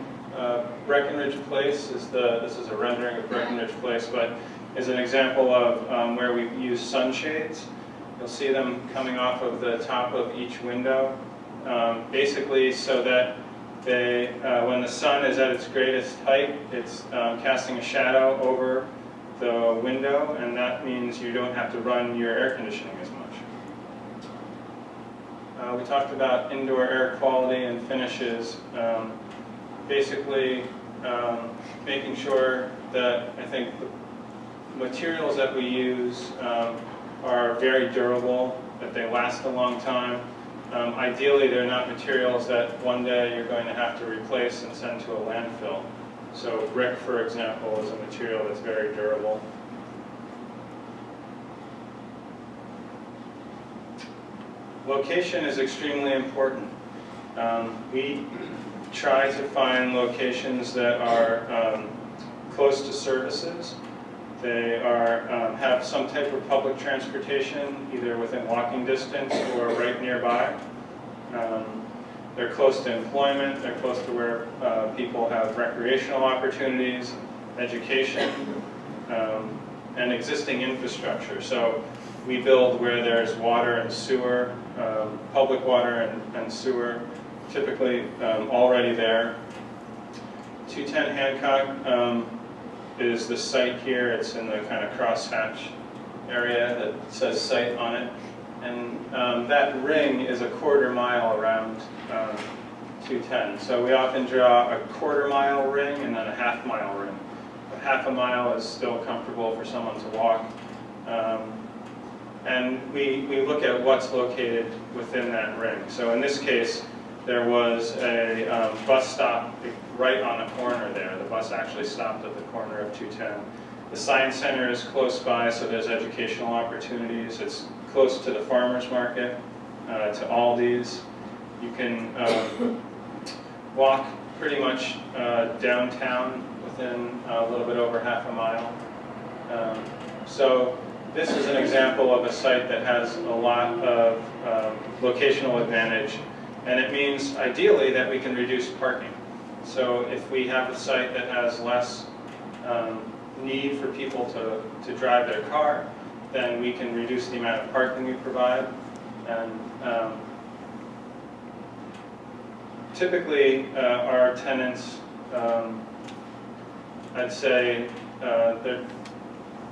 Breckenridge Place this is a rendering of Breckenridge Place, but is an example of where we use sunshades. You'll see them coming off of the top of each window, basically so that they, when the sun is at its greatest height, it's casting a shadow over the window, and that means you don't have to run your air conditioning as much. We talked about indoor air quality and finishes. Basically, making sure that I think the materials that we use are very durable, that they last a long time. Ideally, they're not materials that one day you're going to have to replace and send to a landfill. So brick, for example, is a material that's very durable. Location is extremely important. We try to find locations that are close to services. They have some type of public transportation, either within walking distance or right nearby. They're close to employment, they're close to where people have recreational opportunities, education, and existing infrastructure. So we build where there's water and sewer, public water and sewer, typically already there. 210 Hancock is the site here. It's in the kind of crosshatch area that says site on it. And that ring is a 1/4 mile around 210. So we often draw a 1/4 mile ring and then a 1/2 mile ring. A 1/2 mile is still comfortable for someone to walk. And we look at what's located within that ring. So in this case, there was a bus stop right on the corner there. The bus actually stopped at the corner of 210. The Science Center is close by, so there's educational opportunities. It's close to the farmers market, to Aldi's. You can walk pretty much downtown within a little bit over 1/2 mile. So this is an example of a site that has a lot of locational advantage, and it means ideally that we can reduce parking. So if we have a site that has less need for people to drive their car, then we can reduce the amount of parking we provide. And typically our tenants, I'd say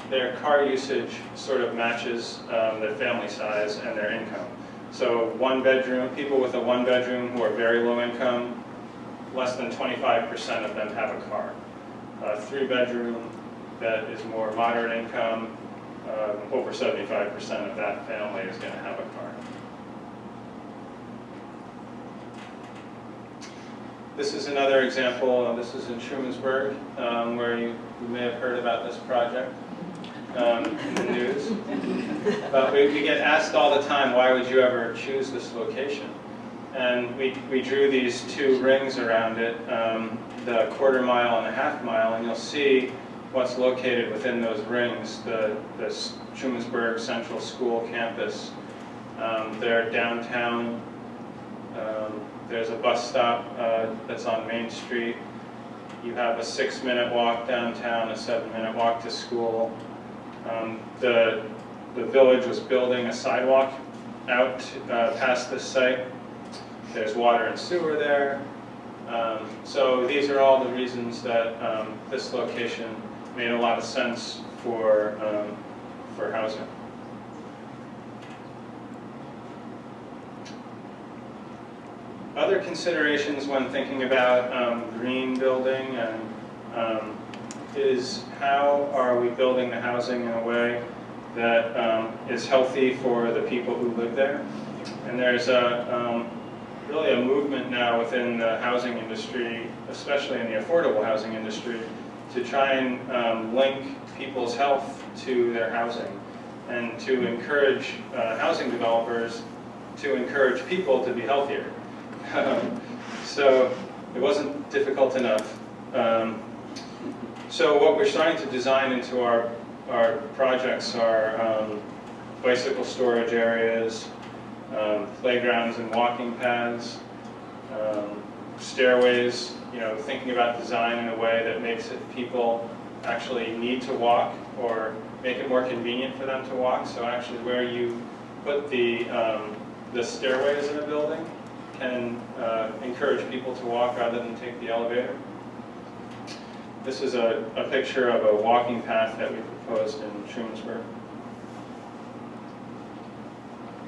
their car usage sort of matches their family size and their income. So 1 bedroom, people with a 1 bedroom who are very low income, less than 25% of them have a car. 3 bedroom that is more moderate income, over 75% of that family is going to have a car. This is another example. This is in Trumansburg, where you may have heard about this project in the news. But we get asked all the time, why would you ever choose this location? And we drew these 2 rings around it, the 1/4 mile and a 1/2 mile, and you'll see what's located within those rings. The Trumansburg Central School campus. They're downtown. There's a bus stop that's on Main Street. You have a 6-minute walk downtown, a 7-minute walk to school. The village was building a sidewalk out past this site. There's water and sewer there. So these are all the reasons that this location made a lot of sense for housing. Other considerations when thinking about green building is how are we building the housing in a way that is healthy for the people who live there. And there's really a movement now within the housing industry, especially in the affordable housing industry, to try and link people's health to their housing and to encourage housing developers to encourage people to be healthier. So it wasn't difficult enough. So what we're starting to design into our our projects are bicycle storage areas, playgrounds and walking paths, stairways, thinking about design in a way that makes it people actually need to walk or make it more convenient for them to walk. So actually where you put the stairways in a building can encourage people to walk rather than take the elevator. This is a picture of a walking path that we proposed in Trumansburg.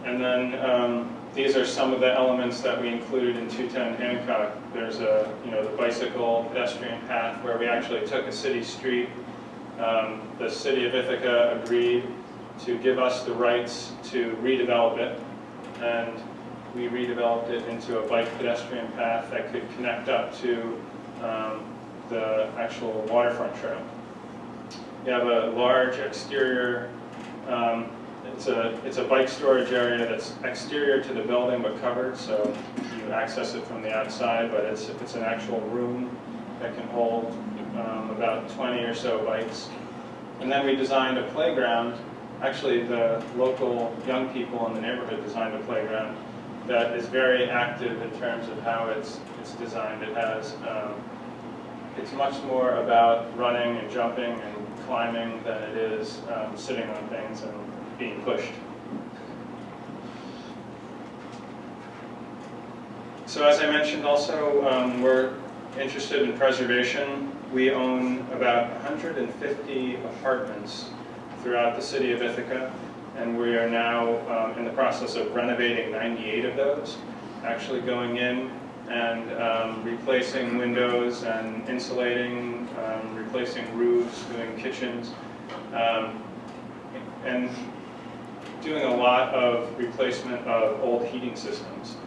And then these are some of the elements that we included in 210 Hancock. There's the bicycle pedestrian path where we actually took a city street. The city of Ithaca agreed to give us the rights to redevelop it, and we redeveloped it into a bike pedestrian path that could connect up to the actual waterfront trail. You have a large exterior, it's a bike storage area that's exterior to the building but covered, so you access it from the outside, but it's an actual room that can hold about 20 or so bikes. And then we designed a playground. Actually, the local young people in the neighborhood designed a playground that is very active in terms of how it's designed. It has, it's much more about running and jumping and climbing than it is sitting on things and being pushed. So as I mentioned also, we're interested in preservation. We own about 150 apartments throughout the city of Ithaca, and we are now in the process of renovating 98 of those, actually going in and replacing windows and insulating, replacing roofs, doing kitchens, and doing a lot of replacement of old heating systems.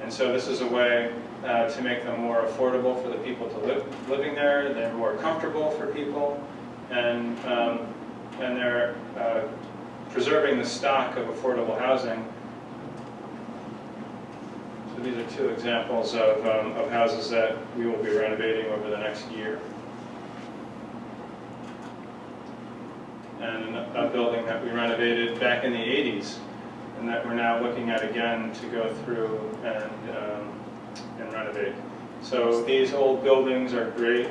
And so this is a way to make them more affordable for the people to living there. They're more comfortable for people, and they're preserving the stock of affordable housing. So these are two examples of houses that we will be renovating over the next year. And a building that we renovated back in the 80s, and that we're now looking at again to go through and renovate. So these old buildings are great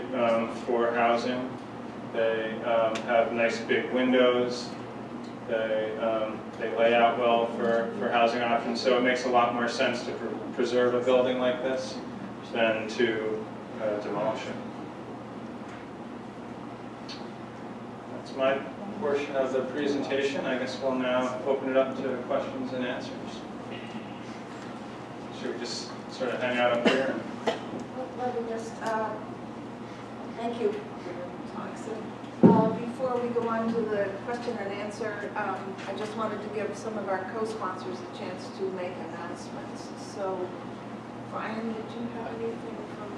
for housing. They have nice big windows. They lay out well for housing options. So it makes a lot more sense to preserve a building like this than to demolish it. That's my portion of the presentation. I guess we'll now open it up to questions and answers. Should we just sort of hang out up here? Let me just, thank you for your talk. So, before we go on to the question and answer, I just wanted to give some of our co-sponsors a chance to make announcements. So, Brian, did you have anything from?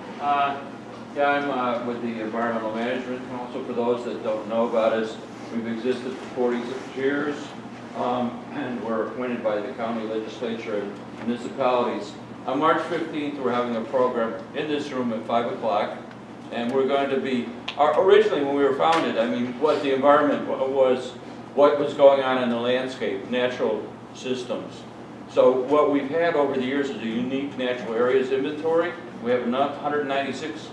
Yeah, I'm with the Environmental Management Council. For those that don't know about us, we've existed for 46 years, and we're appointed by the county legislature and municipalities. On March 15th, we're having a program in this room at 5 o'clock, and we're going to be, originally when we were founded, I mean, what the environment was, what was going on in the landscape, natural systems. So what we've had over the years is a unique natural areas inventory. We have 196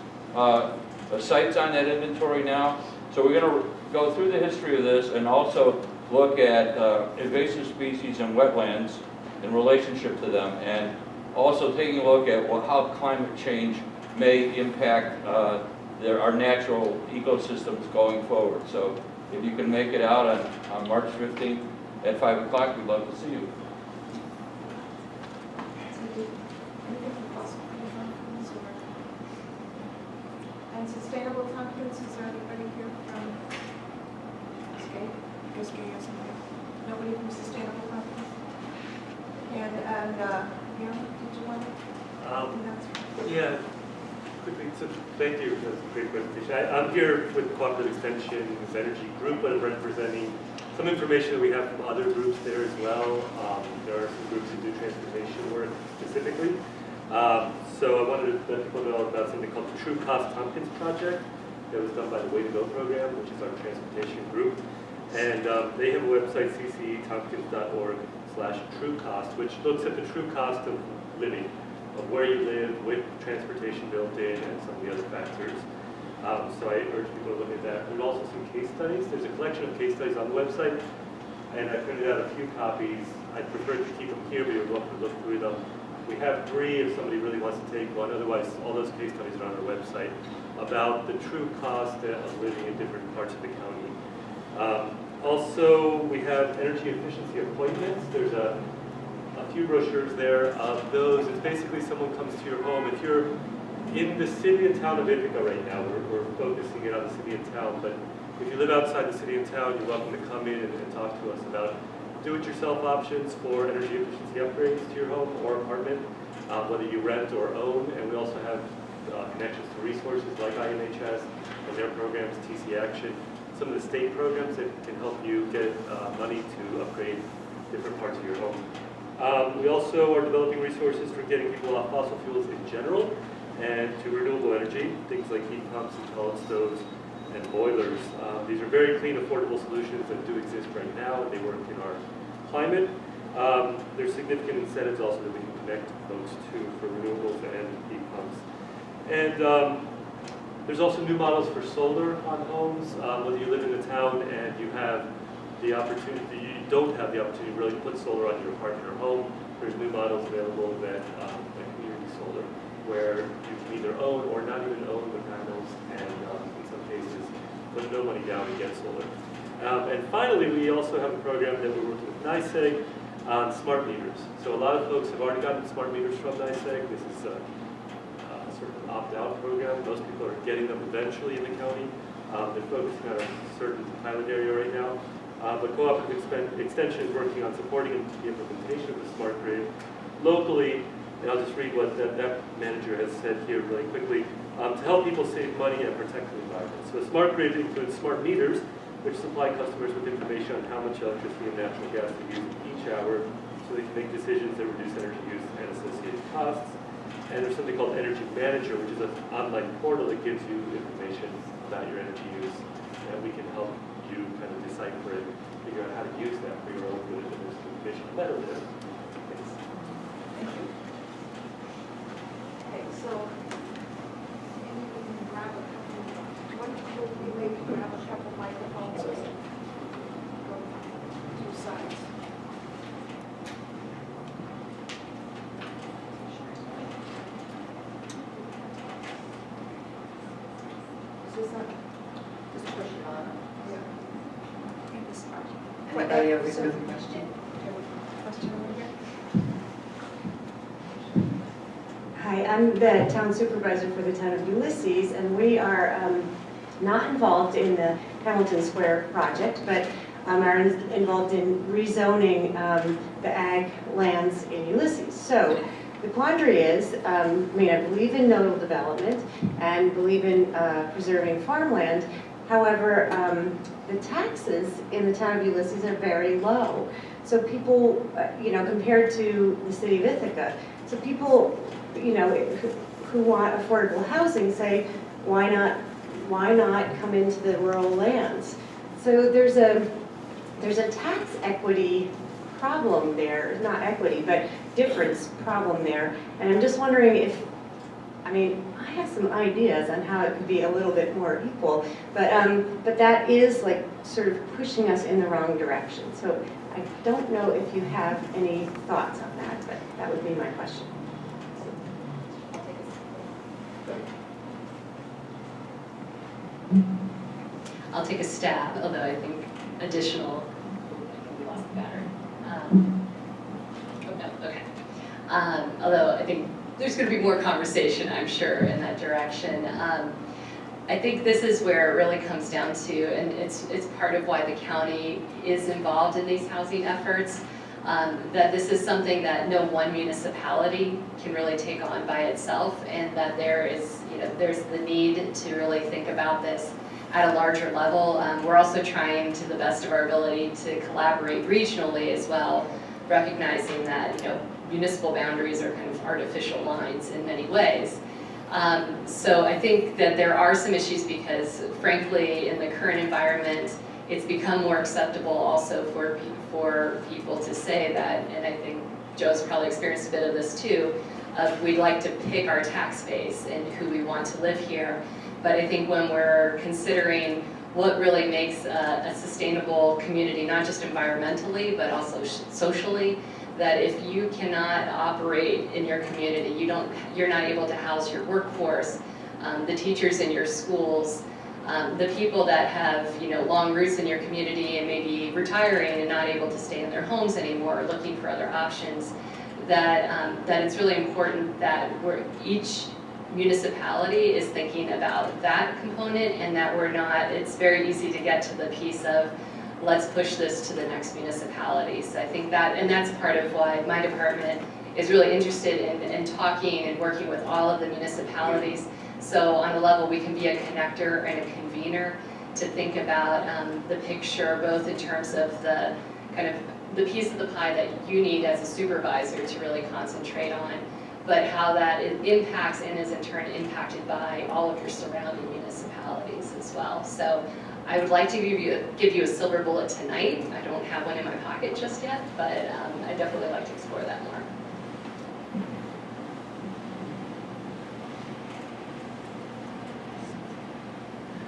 sites on that inventory now. So we're going to go through the history of this and also look at invasive species and wetlands in relationship to them, and also taking a look at how climate change may impact our natural ecosystems going forward. So if you can make it out on March 15th at 5 o'clock, we'd love to see you. And sustainable confidence, is there anybody here from SCAPE? Or somebody? Nobody from sustainable confidence? And yeah, did you want to? Yeah, quickly, so thank you, that's a great presentation. I'm here with the Cooperative Extension's Energy Group, and I'm representing some information that we have from other groups there as well. There are some groups who do transportation work specifically. So I wanted to let people know about something called the True Cost Tompkins Project that was done by the Way to Go program, which is our transportation group. And they have a website, cctompkins.org/truecost, which looks at the true cost of living, of where you live, with transportation built in, and some of the other factors. So I urge people to look at that. There's also some case studies. There's a collection of case studies on the website, and I printed out a few copies. I'd prefer to keep them here, but you're welcome to look through them. We have 3 if somebody really wants to take one. Otherwise, all those case studies are on our website about the true cost of living in different parts of the county. Also, we have energy efficiency appointments. There's a few brochures there of those. It's basically someone comes to your home. If you're in the city and town of Ithaca right now, we're focusing it on the city and town, but if you live outside the city and town, you're welcome to come in and talk to us about do-it-yourself options for energy efficiency upgrades to your home or apartment, whether you rent or own. And we also have connections to resources like IMHS and their programs, TC Action, some of the state programs that can help you get money to upgrade different parts of your home. We also are developing resources for getting people off fossil fuels in general and to renewable energy, things like heat pumps and pellet stoves and boilers. These are very clean, affordable solutions that do exist right now, and they work in our climate. There's significant incentives also that we can connect folks to for renewables and heat pumps. And there's also new models for solar on homes, whether you live in the town and you have the opportunity, you don't have the opportunity to really put solar on your apartment or home. There's new models available that like community solar, where you can either own or not even own the panels, and in some cases put no money down and get solar. And finally, we also have a program that we're working with NYSEG on smart meters. So a lot of folks have already gotten smart meters from NYSEG. This is a sort of an opt-out program. Most people are getting them eventually in the county. They're focusing on a certain pilot area right now. But Cooperative Extension is working on supporting the implementation of the smart grid locally. And I'll just read what that manager has said here really quickly. To help people save money and protect the environment. So a smart grid includes smart meters, which supply customers with information on how much electricity and natural gas they use each hour, so they can make decisions that reduce energy use and associated costs. And there's something called Energy Manager, which is an online portal that gives you information about your energy use, and we can help you kind of decipher it, figure out how to use that for your own good, and there's information on that over there. Thanks. Thank you. Okay, so, maybe we can grab a couple, what would we maybe grab a couple microphones or go two sides? Is this on? Just push it on. Yeah. I think this part. Anybody else So- with a question? Question over here? Hi, I'm the town supervisor for the town of Ulysses, and we are not involved in the Hamilton Square project, but are involved in rezoning the ag lands in Ulysses. So the quandary is, I believe in nodal development and believe in preserving farmland. However, the taxes in the town of Ulysses are very low. So people, compared to the city of Ithaca, so people, who want affordable housing say, why not come into the rural lands? So there's a tax equity problem there, not equity, but difference problem there. And I'm just wondering if, I have some ideas on how it could be a little bit more equal, but that is like sort of pushing us in the wrong direction. So I don't know if you have any thoughts on that, but that would be my question. I'll take a stab, although I think additional, we lost the battery. Okay. Although I think there's going to be more conversation, I'm sure, in that direction. I think this is where it really comes down to, and it's part of why the county is involved in these housing efforts, that this is something that no one municipality can really take on by itself, and that there's the need to really think about this at a larger level. We're also trying to the best of our ability to collaborate regionally as well, recognizing that municipal boundaries are kind of artificial lines in many ways. So I think that there are some issues because frankly in the current environment it's become more acceptable also for people to say that, and I think Joe's probably experienced a bit of this too, we'd like to pick our tax base and who we want to live here. But I think when we're considering what really makes a sustainable community, not just environmentally, but also socially, that if you cannot operate in your community, you're not able to house your workforce, the teachers in your schools, the people that have long roots in your community and maybe retiring and not able to stay in their homes anymore, or looking for other options, that it's really important that each municipality is thinking about that component, and that it's very easy to get to the piece of let's push this to the next municipality. So I think that's part of why my department is really interested in talking and working with all of the municipalities. So on a level we can be a connector and a convener to think about the picture, both in terms of the kind of the piece of the pie that you need as a supervisor to really concentrate on, but how that impacts and is in turn impacted by all of your surrounding municipalities as well. So I would like to give you a silver bullet tonight. I don't have one in my pocket just yet, but I definitely like to explore that more.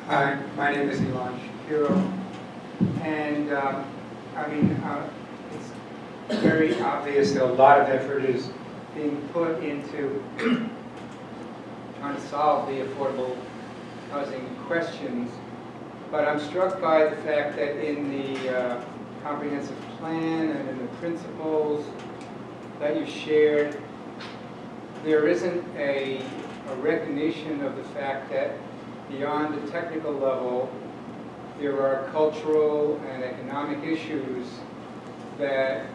Hi, my name is Elon Shapiro, and it's very obvious that a lot of effort is being put into trying to solve the affordable housing questions, but I'm struck by the fact that in the comprehensive plan and in the principles that you shared, there isn't a recognition of the fact that beyond the technical level, there are cultural and economic issues that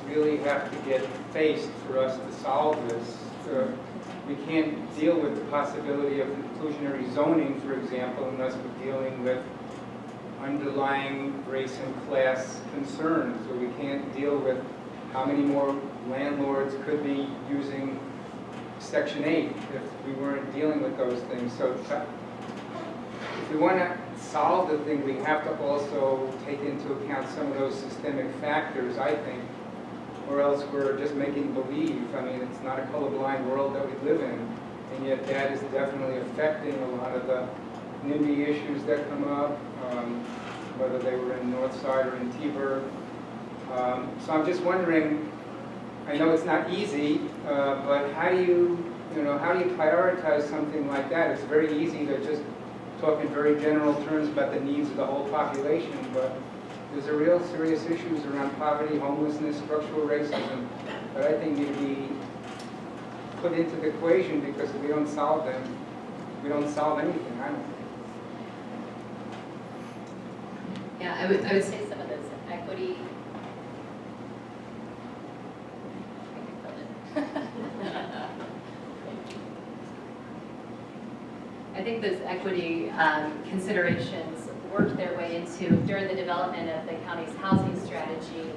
really have to get faced for us to solve this. We can't deal with the possibility of inclusionary zoning, for example, unless we're dealing with underlying race and class concerns. Or we can't deal with how many more landlords could be using Section 8 if we weren't dealing with those things. So if we want to solve the thing, we have to also take into account some of those systemic factors, I think, or else we're just making believe. I mean, it's not a colorblind world that we live in, and yet that is definitely affecting a lot of the NIMBY issues that come up, whether they were in Northside or in T-Burg. So I'm just wondering, I know it's not easy, but how do you prioritize something like that? It's very easy to just talk in very general terms about the needs of the whole population, but there's a real serious issues around poverty, homelessness, structural racism that I think need to be put into the equation, because if we don't solve them, we don't solve anything, I don't think. Yeah, I would say some of this equity. I think those equity considerations worked their way into, during the development of the county's housing strategy,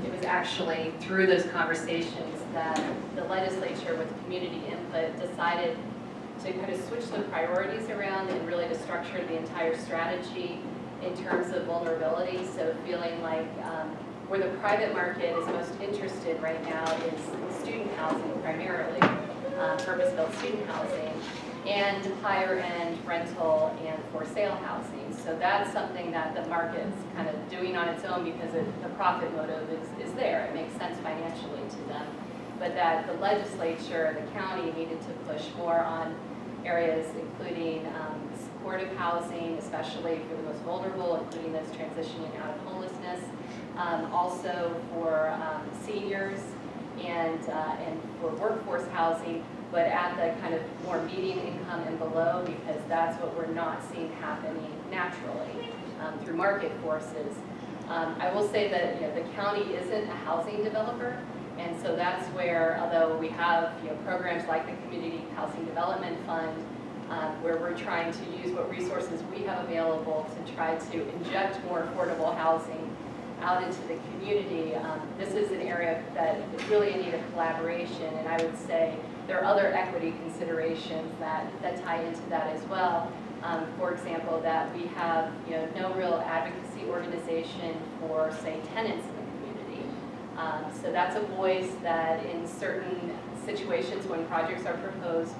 it was actually through those conversations that the legislature, with community input, decided to kind of switch the priorities around and really to structure the entire strategy in terms of vulnerability. So feeling like where the private market is most interested right now is student housing primarily, purpose-built student housing, and higher end rental and for sale housing. So that's something that the market's kind of doing on its own because the profit motive is there. It makes sense financially to them. But that the legislature, the county needed to push more on areas including supportive housing, especially for the most vulnerable, including those transitioning out of homelessness. Also for seniors and for workforce housing, but at the kind of more median income and below, because that's what we're not seeing happening naturally through market forces. I will say that the county isn't a housing developer, and so that's where, although we have programs like the Community Housing Development Fund, where we're trying to use what resources we have available to try to inject more affordable housing out into the community. This is an area that is really in need of collaboration, and I would say there are other equity considerations that tie into that as well. For example, that we have no real advocacy organization for, say, tenants in the community. So that's a voice that in certain situations when projects are proposed,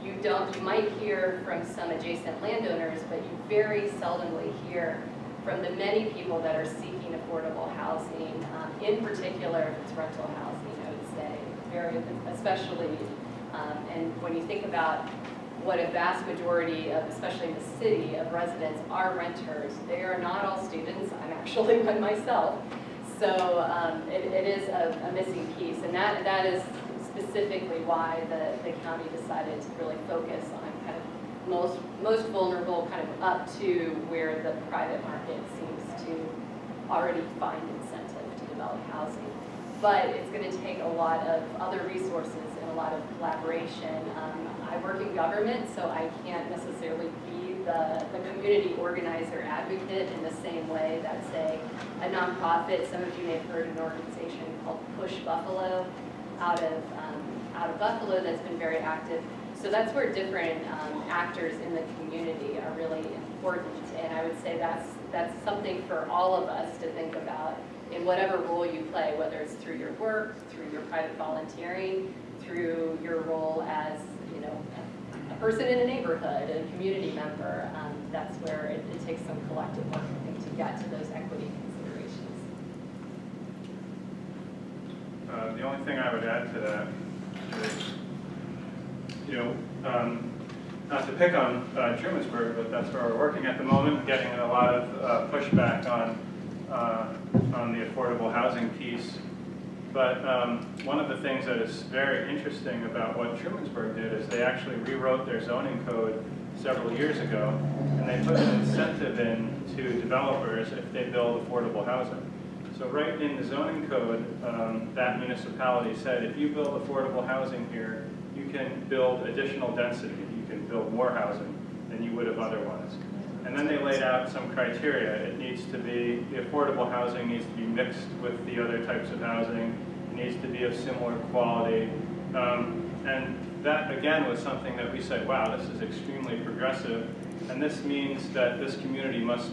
you might hear from some adjacent landowners, but you very seldomly hear from the many people that are seeking affordable housing, in particular if it's rental housing, I would say, especially, and when you think about what a vast majority of, especially in the city, of residents are renters, they are not all students. I'm actually one myself. So it is a missing piece, and that is specifically why the county decided to really focus on kind of most vulnerable, kind of up to where the private market seems to already find incentive to develop housing. But it's going to take a lot of other resources and a lot of collaboration. I work in government, so I can't necessarily be the community organizer advocate in the same way that, say, a nonprofit. Some of you may have heard of an organization called Push Buffalo out of Buffalo that's been very active. So that's where different actors in the community are really important, and I would say that's something for all of us to think about in whatever role you play, whether it's through your work, through your private volunteering, through your role as a person in a neighborhood, a community member. That's where it takes some collective work, I think, to get to those equity considerations. The only thing I would add to that is, not to pick on Trumansburg, but that's where we're working at the moment, getting a lot of pushback on the affordable housing piece. But one of the things that is very interesting about what Trumansburg did is they actually rewrote their zoning code several years ago, and they put an incentive in to developers if they build affordable housing. So right in the zoning code, that municipality said, if you build affordable housing here, you can build additional density. You can build more housing than you would have otherwise. And then they laid out some criteria. It needs to be, the affordable housing needs to be mixed with the other types of housing. It needs to be of similar quality. And that, again, was something that we said, wow, this is extremely progressive. And this means that this community must,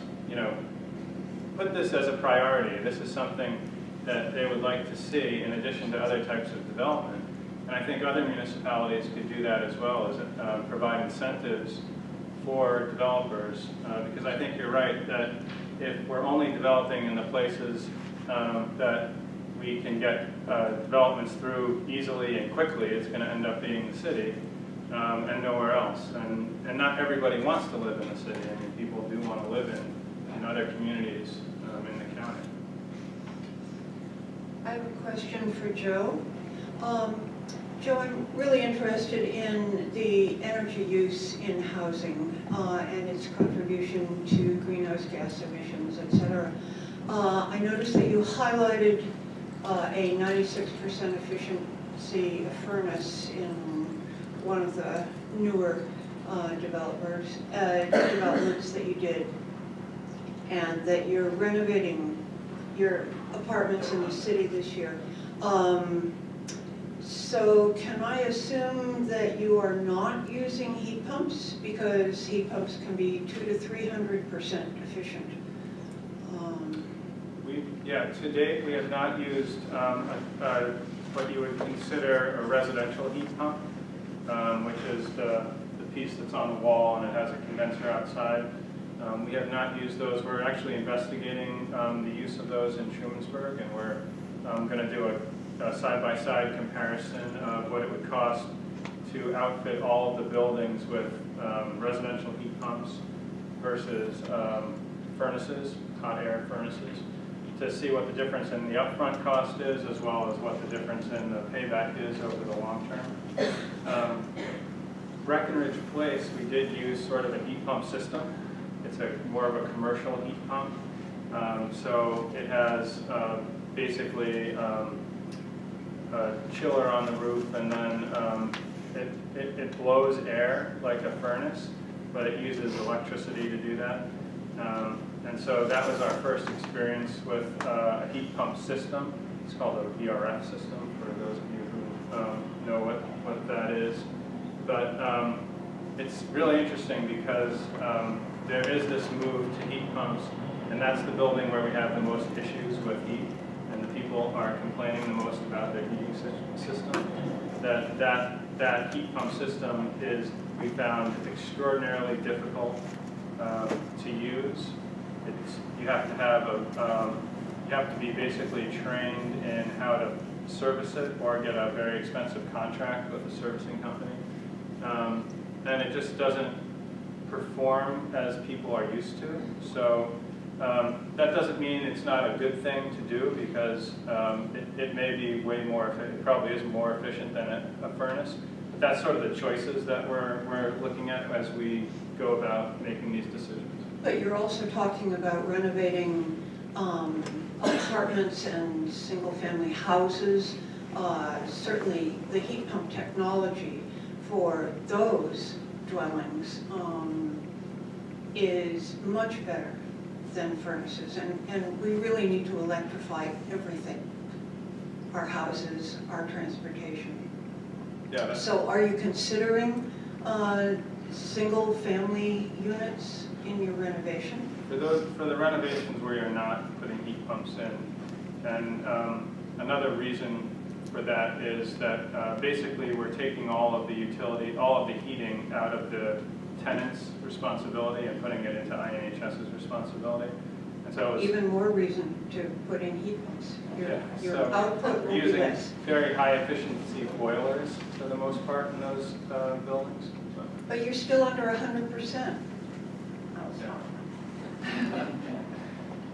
put this as a priority. This is something that they would like to see in addition to other types of development. And I think other municipalities could do that as well, as provide incentives for developers, because I think you're right that if we're only developing in the places that we can get developments through easily and quickly, it's going to end up being the city and nowhere else. And not everybody wants to live in the city. I mean, people do want to live in other communities in the county. I have a question for Joe. Joe, I'm really interested in the energy use in housing and its contribution to greenhouse gas emissions, et cetera. I noticed that you highlighted a 96% efficiency furnace in one of the newer developments that you did, and that you're renovating your apartments in the city this year. So can I assume that you are not using heat pumps, because heat pumps can be 200 to 300% efficient? To date, we have not used what you would consider a residential heat pump, which is the piece that's on the wall and it has a condenser outside. We have not used those. We're actually investigating the use of those in Trumansburg, and we're going to do a side-by-side comparison of what it would cost to outfit all of the buildings with residential heat pumps versus furnaces, hot air furnaces, to see what the difference in the upfront cost is, as well as what the difference in the payback is over the long term. Breckenridge Place, we did use sort of a heat pump system. It's more of a commercial heat pump. So it has basically a chiller on the roof, and then it blows air like a furnace, but it uses electricity to do that. And so that was our first experience with a heat pump system. It's called a VRF system, for those of you who know what that is. But it's really interesting because there is this move to heat pumps, and that's the building where we have the most issues with heat, and the people are complaining the most about their heating system. That heat pump system is, we found, extraordinarily difficult to use. You have to be basically trained in how to service it or get a very expensive contract with a servicing company. And it just doesn't perform as people are used to. So that doesn't mean it's not a good thing to do, because it may be way more, it probably is more efficient than a furnace. But that's sort of the choices that we're looking at as we go about making these decisions. But you're also talking about renovating apartments and single-family houses. Certainly, the heat pump technology for those dwellings is much better than furnaces. And we really need to electrify everything. Our houses, our transportation. Yeah. So are you considering single-family units in your renovation? For the renovations where you're not putting heat pumps in, and another reason for that is that basically we're taking all of the heating out of the tenant's responsibility and putting it into INHS's responsibility. And so it's, Even more reason to put in heat pumps. Your so output will be using less. very high efficiency boilers for the most part in those buildings. So, But you're still under 100%.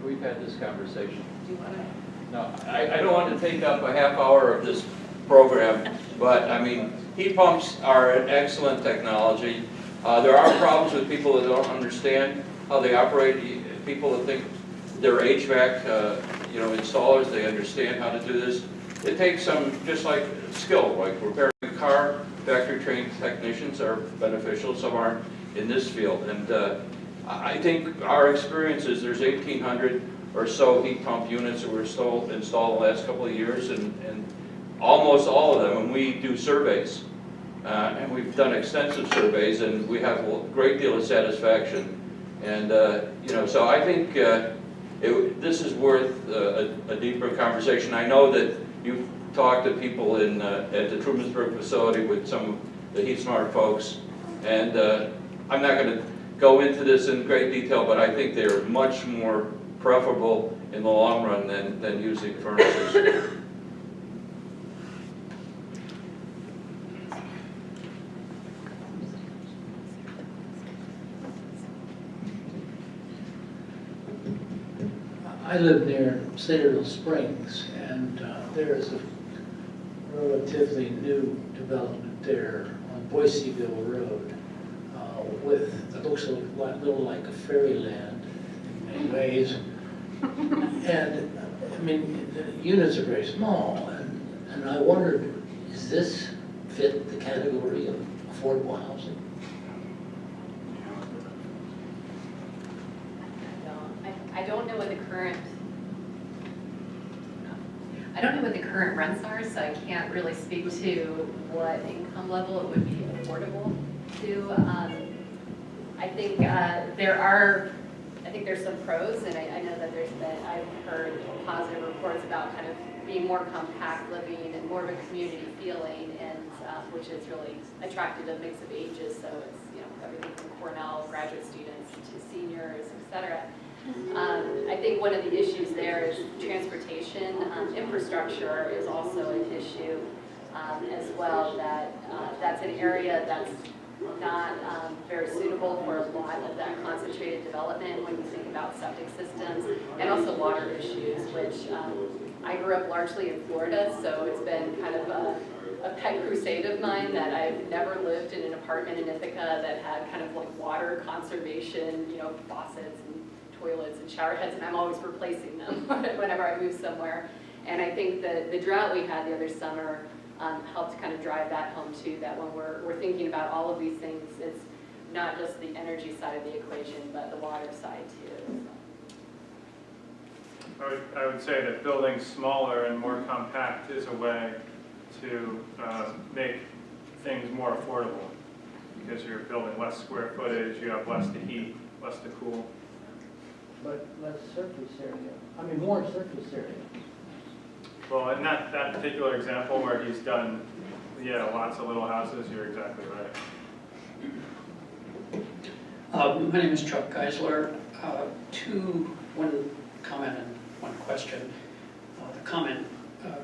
We've had this conversation. Do you want to? No, I don't want to take up a half hour of this program, but I mean, heat pumps are an excellent technology. There are problems with people that don't understand how they operate. People that think they're HVAC, installers, they understand how to do this. It takes some, just like skill, like repairing a car, factory-trained technicians are beneficial, some aren't in this field. And I think our experience is there's 1,800 or so heat pump units that were installed the last couple of years, and almost all of them, and we do surveys, and we've done extensive surveys, and we have a great deal of satisfaction. And so I think this is worth a deeper conversation. I know that you've talked to people at the Trumansburg facility with some of the Heat Smart folks, and I'm not going to go into this in great detail, but I think they're much more preferable in the long run than using furnaces. I live near Cedarville Springs, and there is a relatively new development there on Boiseville Road with, it looks a little like a fairyland in many ways. And, I mean, the units are very small, and I wondered, does this fit the category of affordable housing? I don't know what the current rents are, so I can't really speak to what income level it would be affordable to. I think there's some pros, and I know that I've heard positive reports about kind of being more compact living and more of a community feeling, and which is really attracted a mix of ages. So it's everything from Cornell graduate students to seniors, etc. I think one of the issues there is transportation. Infrastructure is also an issue as well. That's an area that's not very suitable for a lot of that concentrated development when you think about septic systems, and also water issues, which I grew up largely in Florida, so it's been kind of a pet crusade of mine that I've never lived in an apartment in Ithaca that had kind of like water conservation, faucets and toilets and shower heads, and I'm always replacing them whenever I move somewhere. And I think the drought we had the other summer helped kind of drive that home too, that when we're thinking about all of these things, it's not just the energy side of the equation, but the water side too. I would say that building smaller and more compact is a way to make things more affordable. because you're building less square footage, you have less to heat, less to cool. But less surface area, I mean, more surface area. Well, in that particular example where he's done, yeah, lots of little houses, you're exactly right. My name is Chuck Geisler. One comment and one question. The comment,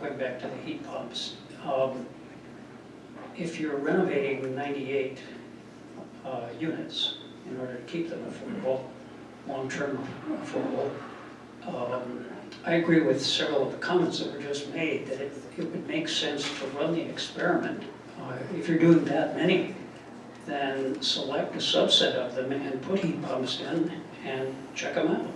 going back to the heat pumps. If you're renovating 98 units in order to keep them affordable, long-term affordable, I agree with several of the comments that were just made, that it would make sense to run the experiment. If you're doing that many, then select a subset of them and put heat pumps in and check them out.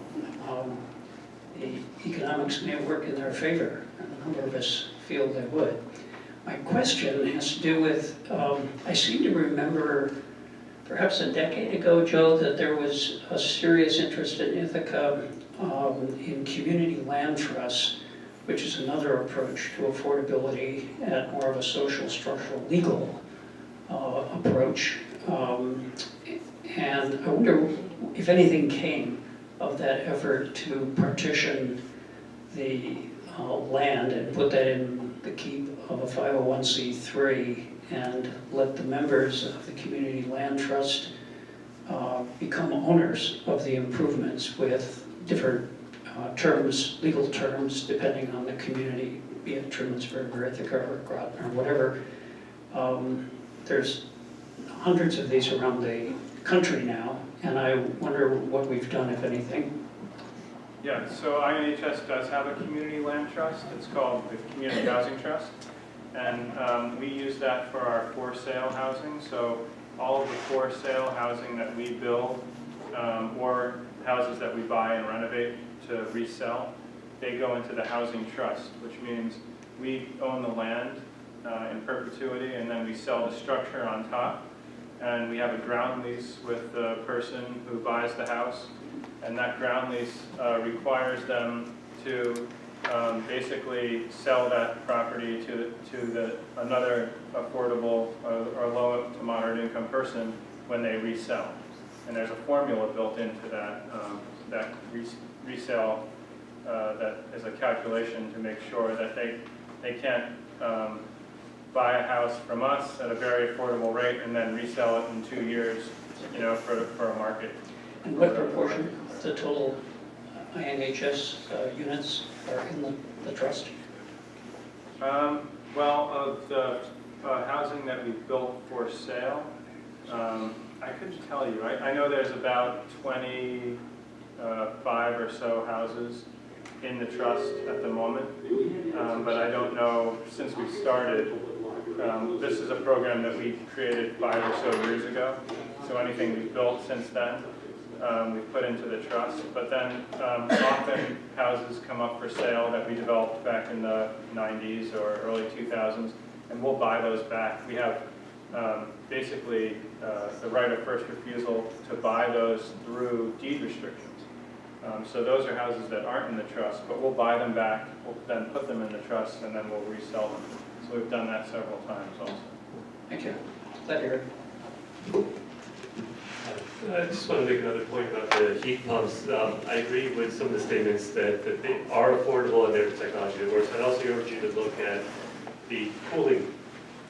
The economics may work in their favor, and a number of us feel they would. My question has to do with, I seem to remember perhaps a decade ago, Joe, that there was a serious interest in Ithaca in community land trusts, which is another approach to affordability and more of a social, structural, legal approach. And I wonder if anything came of that effort to partition the land and put that in the keep of a 501c3 and let the members of the Community Land Trust become owners of the improvements with different terms, legal terms, depending on the community, be it Trumansburg or Ithaca or Groton or whatever. There's hundreds of these around the country now, and I wonder what we've done, if anything. Yeah, so INHS does have a community land trust. It's called the Community Housing Trust. And we use that for our for sale housing. So all of the for sale housing that we build or houses that we buy and renovate to resell, they go into the housing trust, which means we own the land in perpetuity, and then we sell the structure on top. And we have a ground lease with the person who buys the house. And that ground lease requires them to basically sell that property to another affordable or low to moderate income person when they resell. And there's a formula built into that resale that is a calculation to make sure that they can't buy a house from us at a very affordable rate and then resell it in 2 years, for a market. And what proportion of the total INHS units are in the trust? Well, of the housing that we built for sale, I couldn't tell you. I know there's about 25 or so houses in the trust at the moment, but I don't know, since we started, this is a program that we created 5 or so years ago, so anything we've built since then, we've put into the trust. But then often houses come up for sale that we developed back in the 90s or early 2000s, and we'll buy those back. We have basically the right of first refusal to buy those through deed restrictions. So those are houses that aren't in the trust, but we'll buy them back, we'll then put them in the trust, and then we'll resell them. So we've done that several times also. Thank you. Glad to hear it. I just want to make another point about the heat pumps. I agree with some of the statements that they are affordable and there's technology that works. I'd also urge you to look at the cooling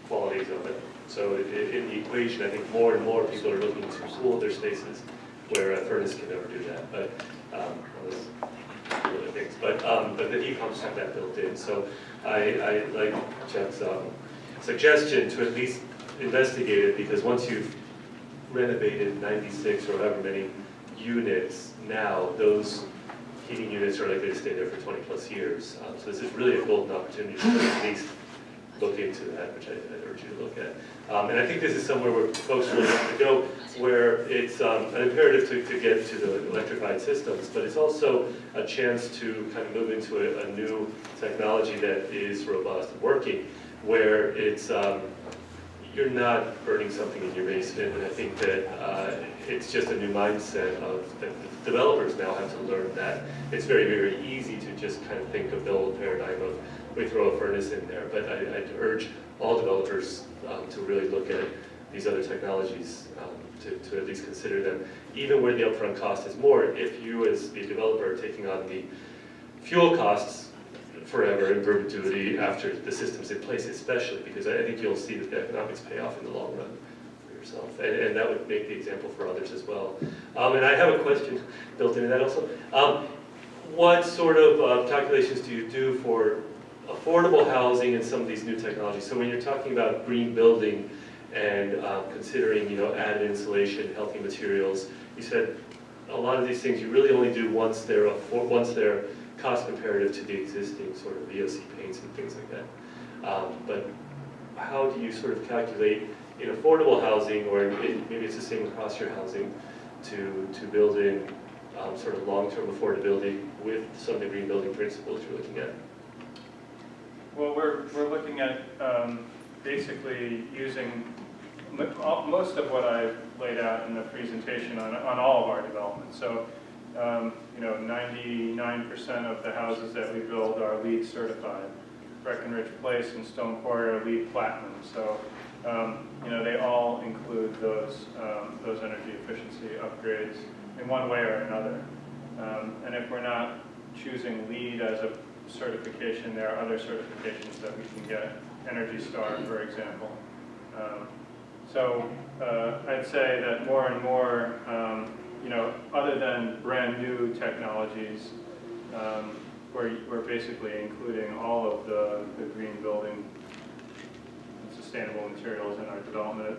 qualities of it. So in the equation, I think more and more people are looking to cool their spaces where a furnace can never do that. But other things. But the heat pumps have that built in. So I like Chuck's suggestion to at least investigate it, because once you've renovated 96 or however many units now, those heating units are likely to stay there for 20 plus years. So this is really a golden opportunity to at least look into that, which I urge you to look at. And I think this is somewhere where folks really have to go, where it's an imperative to get to the electrified systems, but it's also a chance to kind of move into a new technology that is robust and working, where it's you're not burning something in your basement. And I think that it's just a new mindset of that the developers now have to learn that. It's very, very easy to just kind of think of the old paradigm of we throw a furnace in there. But I'd urge all developers to really look at these other technologies, to at least consider them, even where the upfront cost is more. If you as the developer are taking on the fuel costs forever in perpetuity after the system's in place, especially, because I think you'll see that the economics pay off in the long run for yourself, and that would make the example for others as well. And I have a question built into that also. What sort of calculations do you do for affordable housing and some of these new technologies? So when you're talking about green building and considering, added insulation, healthy materials, you said a lot of these things you really only do once they're cost comparative to the existing sort of VOC paints and things like that. But how do you sort of calculate in affordable housing, or maybe it's the same across your housing, to build in sort of long-term affordability with some of the green building principles you're looking at? Well, we're looking at basically using most of what I laid out in the presentation on all of our developments. So, 99% of the houses that we build are LEED certified. Breckenridge Place and Stone Quarry are LEED Platinum. So, they all include those energy efficiency upgrades in one way or another. And if we're not choosing LEED as a certification, there are other certifications that we can get. Energy Star, for example. So I'd say that more and more, other than brand new technologies, we're basically including all of the green building and sustainable materials in our development,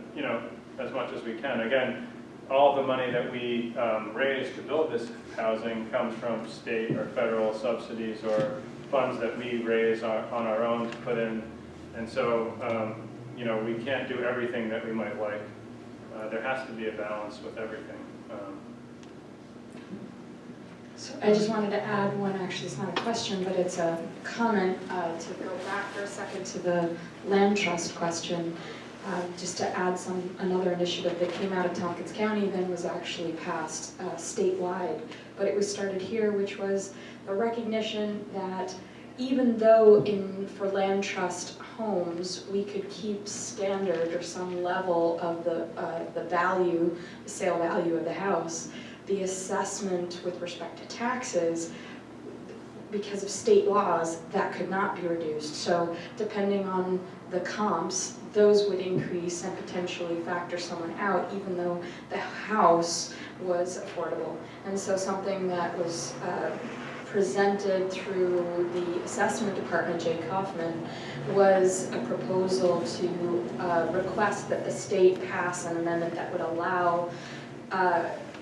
as much as we can. Again, all the money that we raise to build this housing comes from state or federal subsidies or funds that we raise on our own to put in. And so, we can't do everything that we might like. There has to be a balance with everything. So I just wanted to add one, actually it's not a question, but it's a comment to go back for a second to the land trust question. Just to add another initiative that came out of Tompkins County, then was actually passed statewide, but it was started here, which was the recognition that even though for land trust homes, we could keep standard or some level of the value, the sale value of the house, the assessment with respect to taxes, because of state laws, that could not be reduced. So depending on the comps, those would increase and potentially factor someone out, even though the house was affordable. And so something that was presented through the assessment department, Jay Kaufman, was a proposal to request that the state pass an amendment that would allow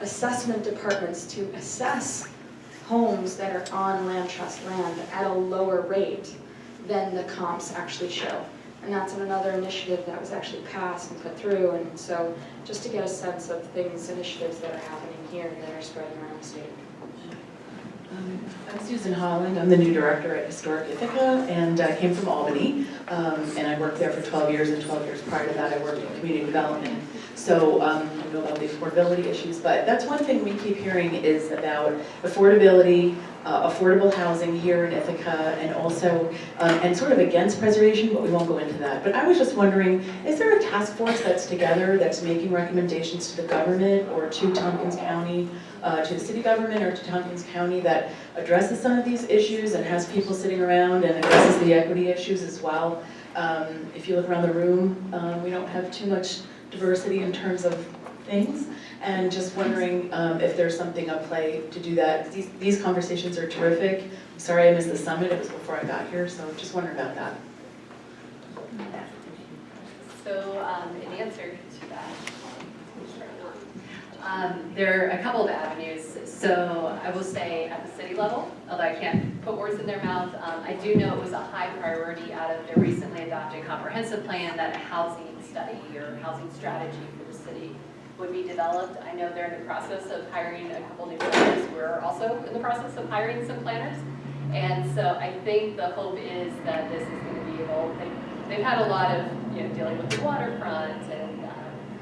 assessment departments to assess homes that are on land trust land at a lower rate than the comps actually show. And that's another initiative that was actually passed and put through. And so just to get a sense of initiatives that are happening here that are spreading around the state. I'm Susan Holland. I'm the new director at Historic Ithaca, and I came from Albany, and I worked there for 12 years, and 12 years prior to that I worked in community development. So I know about the affordability issues, but that's one thing we keep hearing is about affordability, affordable housing here in Ithaca, and also, and sort of against preservation, but we won't go into that. But I was just wondering, is there a task force that's together that's making recommendations to the government or to Tompkins County, to the city government or to Tompkins County that addresses some of these issues and has people sitting around and addresses the equity issues as well? If you look around the room, we don't have too much diversity in terms of things, and just wondering if there's something at play to do that. These conversations are terrific. I'm sorry I missed the summit, it was before I got here, so just wondering about that. So in answer to that, there are a couple of avenues. So I will say at the city level, although I can't put words in their mouth, I do know it was a high priority out of the recently adopted comprehensive plan that a housing study or housing strategy for the city would be developed. I know they're in the process of hiring a couple new planners. We're also in the process of hiring some planners. And so I think the hope is that this is going to be able, they've had a lot of dealing with the waterfront and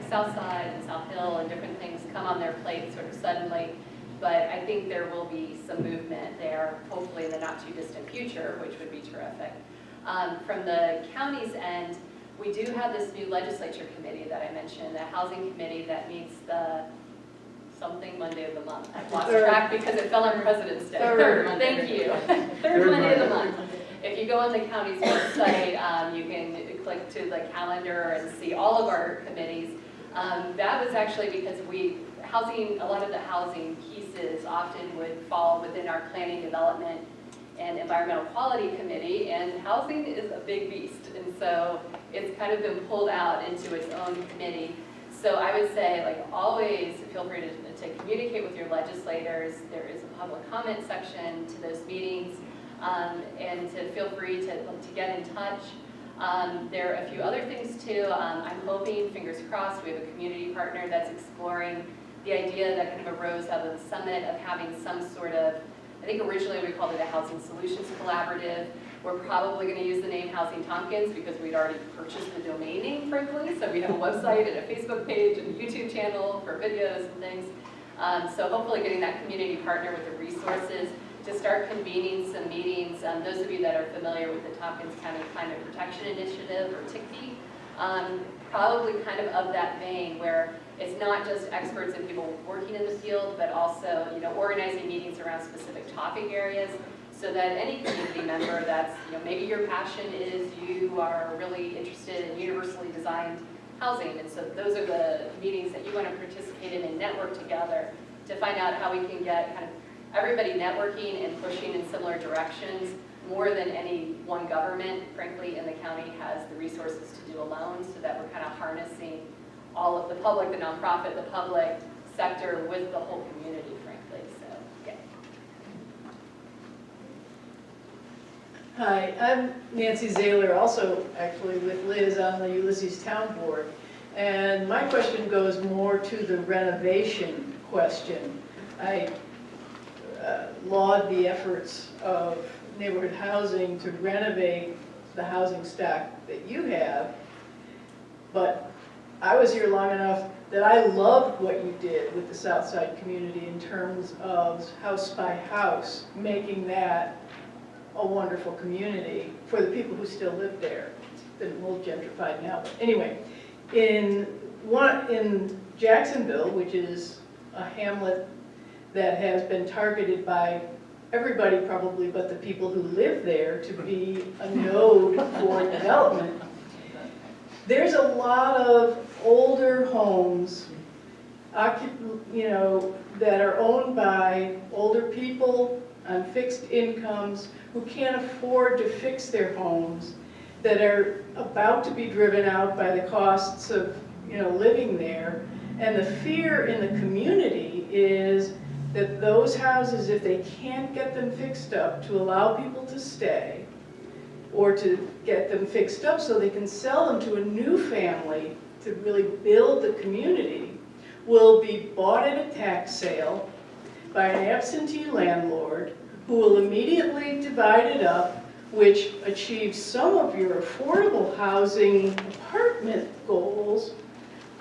South Side and South Hill and different things come on their plate sort of suddenly. But I think there will be some movement there, hopefully in the not too distant future, which would be terrific. From the county's end, We do have this new legislature committee that I mentioned, the housing committee that meets the something Monday of the month. I've lost track because it fell on President's Day. Third Monday. Thank you. Third Monday of the month. If you go on the county's website, you can click to the calendar and see all of our committees. That was actually because a lot of the housing pieces often would fall within our planning development and environmental quality committee, and housing is a big beast, and so it's kind of been pulled out into its own committee. So I would say, like, always feel free to communicate with your legislators. There is a public comment section to those meetings, and to feel free to get in touch. There are a few other things too. I'm hoping, fingers crossed, we have a community partner that's exploring the idea that kind of arose out of the summit of having some sort of, I think originally we called it a Housing Solutions Collaborative. We're probably going to use the name Housing Tompkins because we'd already purchased the domain name, frankly. So we have a website and a Facebook page and a YouTube channel for videos and things. So hopefully getting that community partner with the resources to start convening some meetings. Those of you that are familiar with the Tompkins County Climate Protection Initiative, or TCPI, probably kind of that vein where it's not just experts and people working in the field, but also, you know, organizing meetings around specific topic areas so that any community member that's, you know, maybe your passion is you are really interested in universally designed housing, and so those are the meetings that you want to participate in and network together to find out how we can get kind of everybody networking and pushing in similar directions more than any one government, frankly, in the county has the resources to do alone, so that we're kind of harnessing all of the public, the nonprofit, the public sector with the whole community, frankly, so, yeah. Hi, I'm Nancy Zahler, also actually with Liz on the Ulysses Town Board. And my question goes more to the renovation question. I laud the efforts of neighborhood housing to renovate the housing stock that you have, but I was here long enough that I loved what you did with the Southside community in terms of house by house, making that a wonderful community for the people who still live there. It's been a little gentrified now, but anyway, in Jacksonville, which is a hamlet that has been targeted by everybody probably but the people who live there to be a node for development. There's a lot of older homes, you know, that are owned by older people on fixed incomes who can't afford to fix their homes, that are about to be driven out by the costs of, you know, living there. And the fear in the community is that those houses, if they can't get them fixed up to allow people to stay, or to get them fixed up so they can sell them to a new family to really build the community, will be bought at a tax sale by an absentee landlord who will immediately divide it up, which achieves some of your affordable housing apartment goals,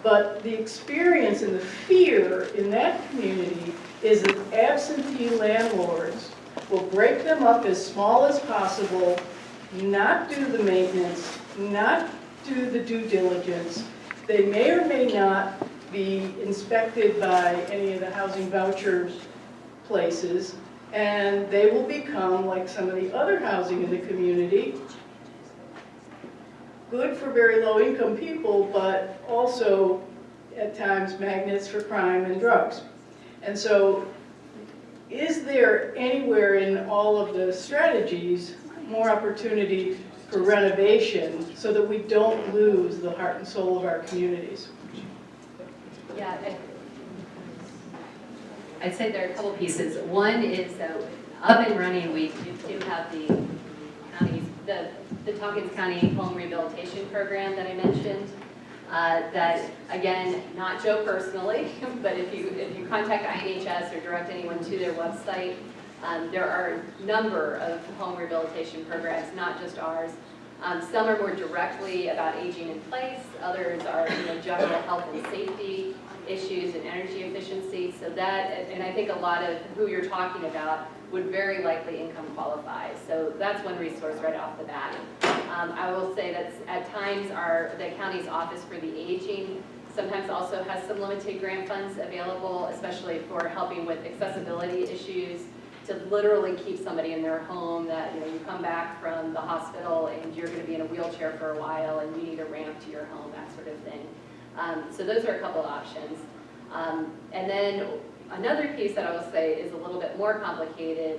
but the experience and the fear in that community is that absentee landlords will break them up as small as possible, not do the maintenance, not do the due diligence. They may or may not be inspected by any of the housing vouchers places, and they will become, like some of the other housing in the community, good for very low income people, but also at times magnets for crime and drugs. And so, is there anywhere in all of the strategies more opportunity for renovation so that we don't lose the heart and soul of our communities? Yeah, I'd say there are a couple pieces. One is up and running, we do have the counties, the Tompkins County Home Rehabilitation Program that I mentioned. That, again, not Joe personally, but if you contact INHS or direct anyone to their website, there are a number of home rehabilitation programs, not just ours. Some are more directly about aging in place, others are, you know, general health and safety issues and energy efficiency. So that, and I think a lot of who you're talking about would very likely income qualify. So that's one resource right off the bat. I will say that at times the county's Office for the Aging sometimes also has some limited grant funds available, especially for helping with accessibility issues, to literally keep somebody in their home that, you know, you come back from the hospital and you're going to be in a wheelchair for a while and you need a ramp to your home, that sort of thing. So those are a couple of options. And then another piece that I will say is a little bit more complicated,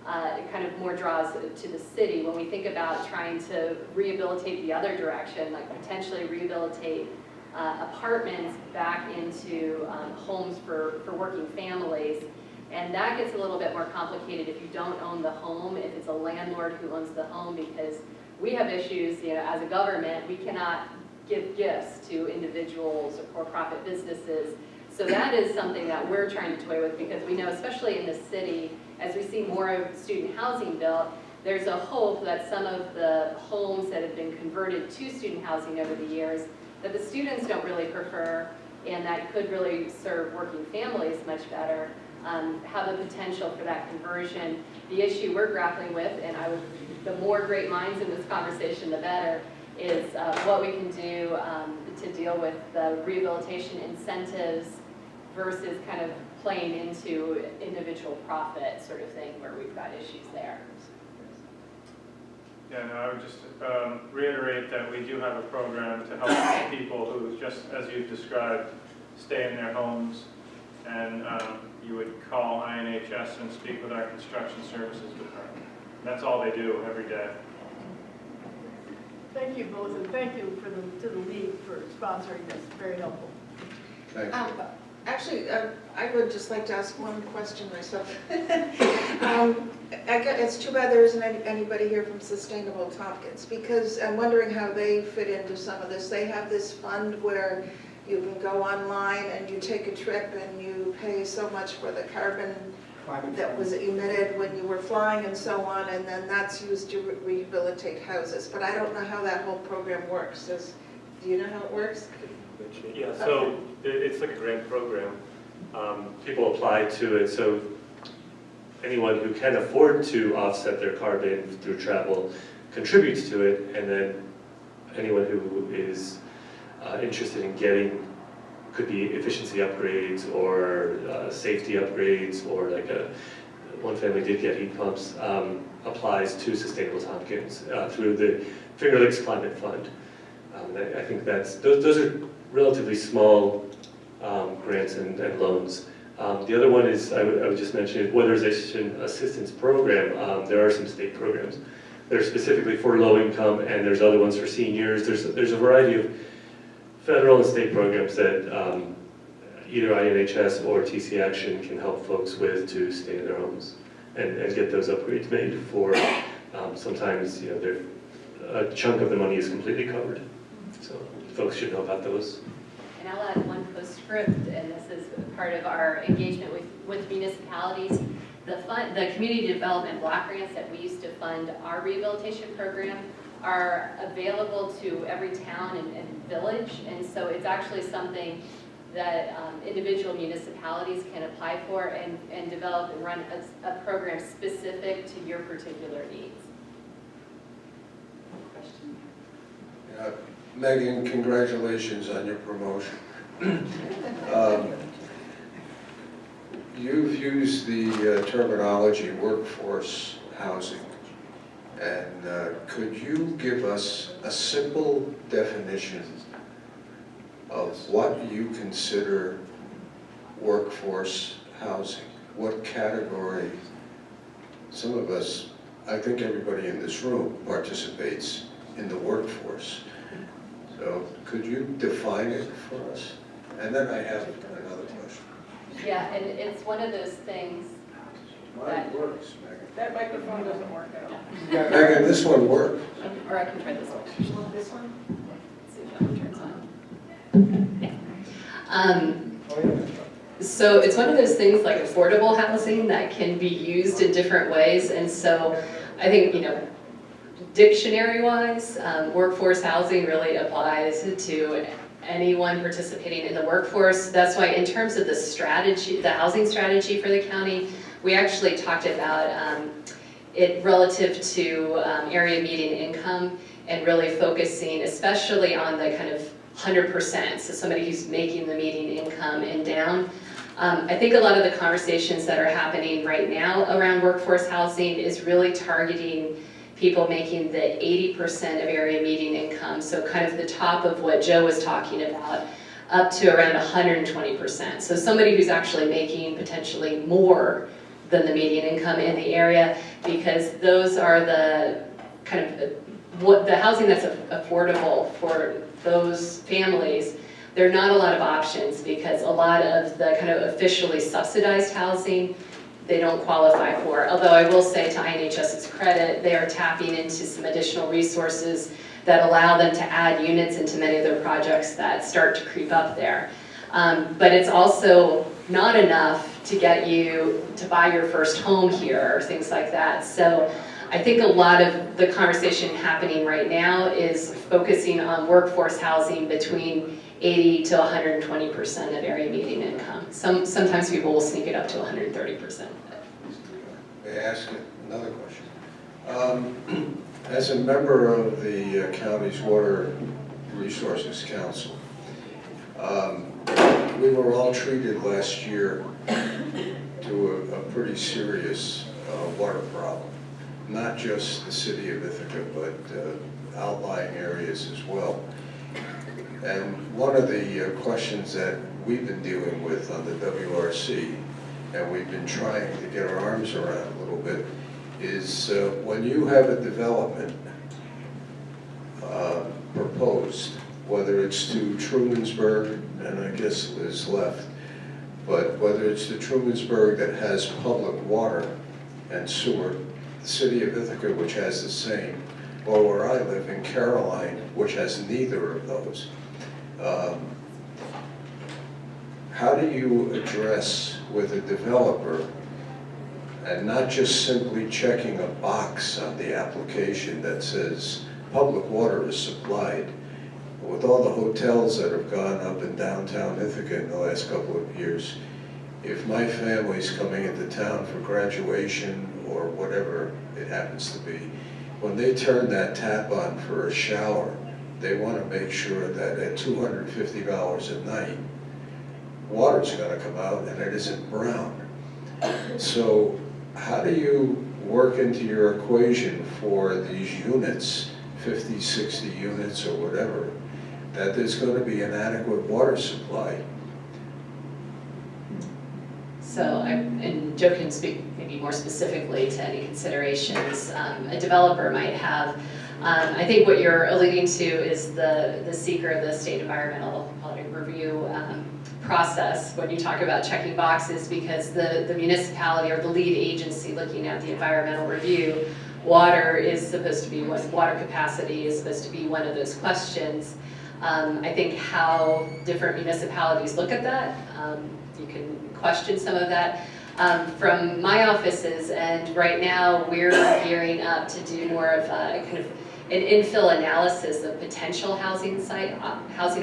it kind of more draws to the city when we think about trying to rehabilitate the other direction, like potentially rehabilitate apartments back into homes for working families. And that gets a little bit more complicated if you don't own the home, if it's a landlord who owns the home, because we have issues, you know, as a government, we cannot give gifts to individuals or for-profit businesses. So that is something that we're trying to toy with, because we know, especially in the city, as we see more of student housing built, there's a hope that some of the homes that have been converted to student housing over the years, that the students don't really prefer, and that could really serve working families much better, have a potential for that conversion. The issue we're grappling with, and the more great minds in this conversation, the better, is what we can do to deal with the rehabilitation incentives versus kind of playing into individual profit sort of thing where we've got issues there. Yeah, no, I would just reiterate that we do have a program to help people who, just as you've described, stay in their homes, and you would call INHS and speak with our construction services department. And that's all they do every day. Thank you both, and thank you to the league for sponsoring this. Very helpful. Thank you. Actually, I would just like to ask one question myself. It's too bad there isn't anybody here from Sustainable Tompkins, because I'm wondering how they fit into some of this. They have this fund where you can go online and you take a trip and you pay so much for the carbon that was emitted when you were flying and so on, and then that's used to rehabilitate houses. But I don't know how that whole program works. Do you know how it works? Yeah, so it's like a grant program. People apply to it, so anyone who can afford to offset their carbon through travel contributes to it, and then anyone who is interested in getting, could be efficiency upgrades or safety upgrades, or like one family did get heat pumps, applies to Sustainable Tompkins through the Finger Lakes Climate Fund. I think those are relatively small grants and loans. The other one is, I would just mention, weatherization assistance program. There are some state programs that are specifically for low income, and there's other ones for seniors. There's a variety of federal and state programs that either INHS or TC Action can help folks with to stay in their homes and get those upgrades made for, sometimes, you know, a chunk of the money is completely covered. So folks should know about those. And I'll add one postscript, and this is part of our engagement with municipalities. The community development block grants that we used to fund our rehabilitation program are available to every town and village, and so it's actually something that individual municipalities can apply for and develop and run a program specific to your particular needs. Question? Megan, congratulations on your promotion. You've used the terminology workforce housing, and could you give us a simple definition of what you consider workforce housing? What category? Some of us, I think everybody in this room participates in the workforce. So could you define it for us? And then I have another question. Yeah, and it's one of those things Mine works, Megan. That microphone doesn't work out. Yeah, Megan, this one works. Or I can try this one. This one? Let's see if that one turns on. So it's one of those things like affordable housing that can be used in different ways, and so I think, you know, dictionary-wise, workforce housing really applies to anyone participating in the workforce. That's why in terms of the strategy, the housing strategy for the county, we actually talked about it relative to area median income and really focusing especially on the kind of 100%, so somebody who's making the median income and down. I think a lot of the conversations that are happening right now around workforce housing is really targeting people making the 80% of area median income, so kind of the top of what Joe was talking about, up to around 120%. So somebody who's actually making potentially more than the median income in the area, because those are the kind of what the housing that's affordable for those families. There are not a lot of options because a lot of the kind of officially subsidized housing they don't qualify for. Although I will say to INHS's credit, they are tapping into some additional resources that allow them to add units into many of their projects that start to creep up there. But it's also not enough to get you to buy your first home here or things like that. So I think a lot of the conversation happening right now is focusing on workforce housing between 80 to 120% of area median income. Sometimes people will sneak it up to 130%. May I ask another question? As a member of the county's Water Resources Council, we were all treated last year to a pretty serious water problem. Not just the city of Ithaca, but outlying areas as well. And one of the questions that we've been dealing with on the WRC, and we've been trying to get our arms around a little bit, is when you have a development proposed, whether it's to Trumansburg, and I guess Liz left, but whether it's to Trumansburg that has public water and sewer, the city of Ithaca, which has the same, or where I live in Caroline, which has neither of those. How do you address with a developer, and not just simply checking a box on the application that says public water is supplied, with all the hotels that have gone up in downtown Ithaca in the last couple of years, if my family's coming into town for graduation or whatever it happens to be, when they turn that tap on for a shower, they want to make sure that at $250 a night, water's going to come out and it isn't brown. So how do you work into your equation for these units, 50, 60 units or whatever, that there's going to be an adequate water supply? So, and Joe can speak maybe more specifically to any considerations a developer might have. I think what you're alluding to is the seeker of the state environmental quality review process when you talk about checking boxes, because the municipality or the lead agency looking at the environmental review, water is supposed to be, water capacity is supposed to be one of those questions. I think how different municipalities look at that, you can question some of that. From my offices, and right now we're gearing up to do more of a kind of an infill analysis of potential housing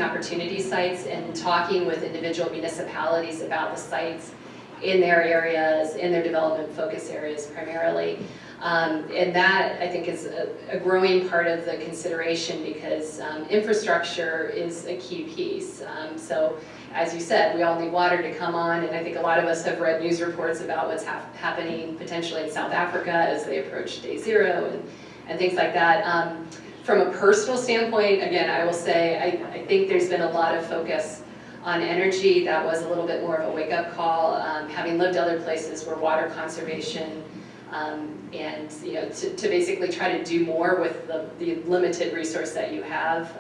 opportunity sites, and talking with individual municipalities about the sites in their areas, in their development focus areas primarily. And that, I think, is a growing part of the consideration, because infrastructure is a key piece. So, as you said, we all need water to come on, and I think a lot of us have read news reports about what's happening potentially in South Africa as they approach day zero and things like that. From a personal standpoint, again, I will say I think there's been a lot of focus on energy. That was a little bit more of a wake-up call, having lived other places where water conservation and to basically try to do more with the limited resource that you have.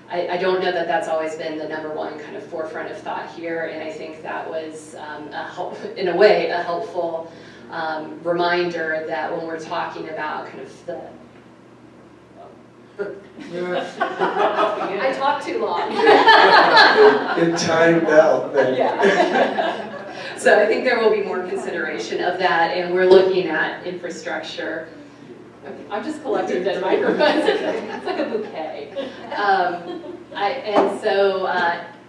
I don't know that that's always been the #1 kind of forefront of thought here, and I think that was, in a way, a helpful reminder that when we're talking about kind of the I talk too long. It timed out. Yeah. So I think there will be more consideration of that, and we're looking at infrastructure I'm just collecting dead microphones. It's like a bouquet. And so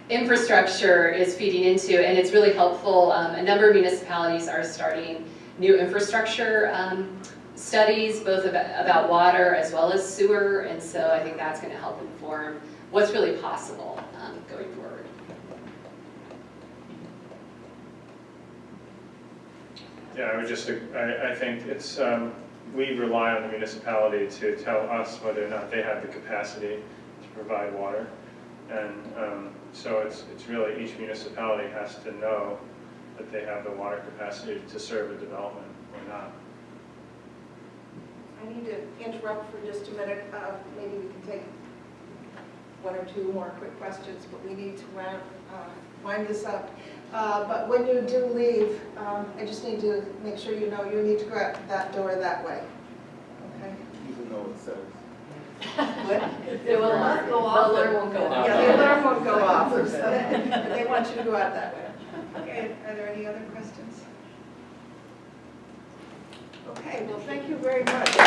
infrastructure is feeding into, and it's really helpful. A number of municipalities are starting new infrastructure studies, both about water as well as sewer, and so I think that's going to help inform what's really possible going forward. Yeah, I would just, I think it's, we rely on the municipality to tell us whether or not they have the capacity to provide water. And so it's really each municipality has to know that they have the water capacity to serve a development or not. I need to interrupt for just a minute. Maybe we can take one or two more quick questions, but we need to wind this up. But when you do leave, I just need to make sure you know you need to go out that door that way. Okay? Even though it says. It will not go off. The alarm won't go off. Yeah, the alarm won't go off. But they want you to go out that way. Okay, are there any other questions? Okay, well, thank you very much.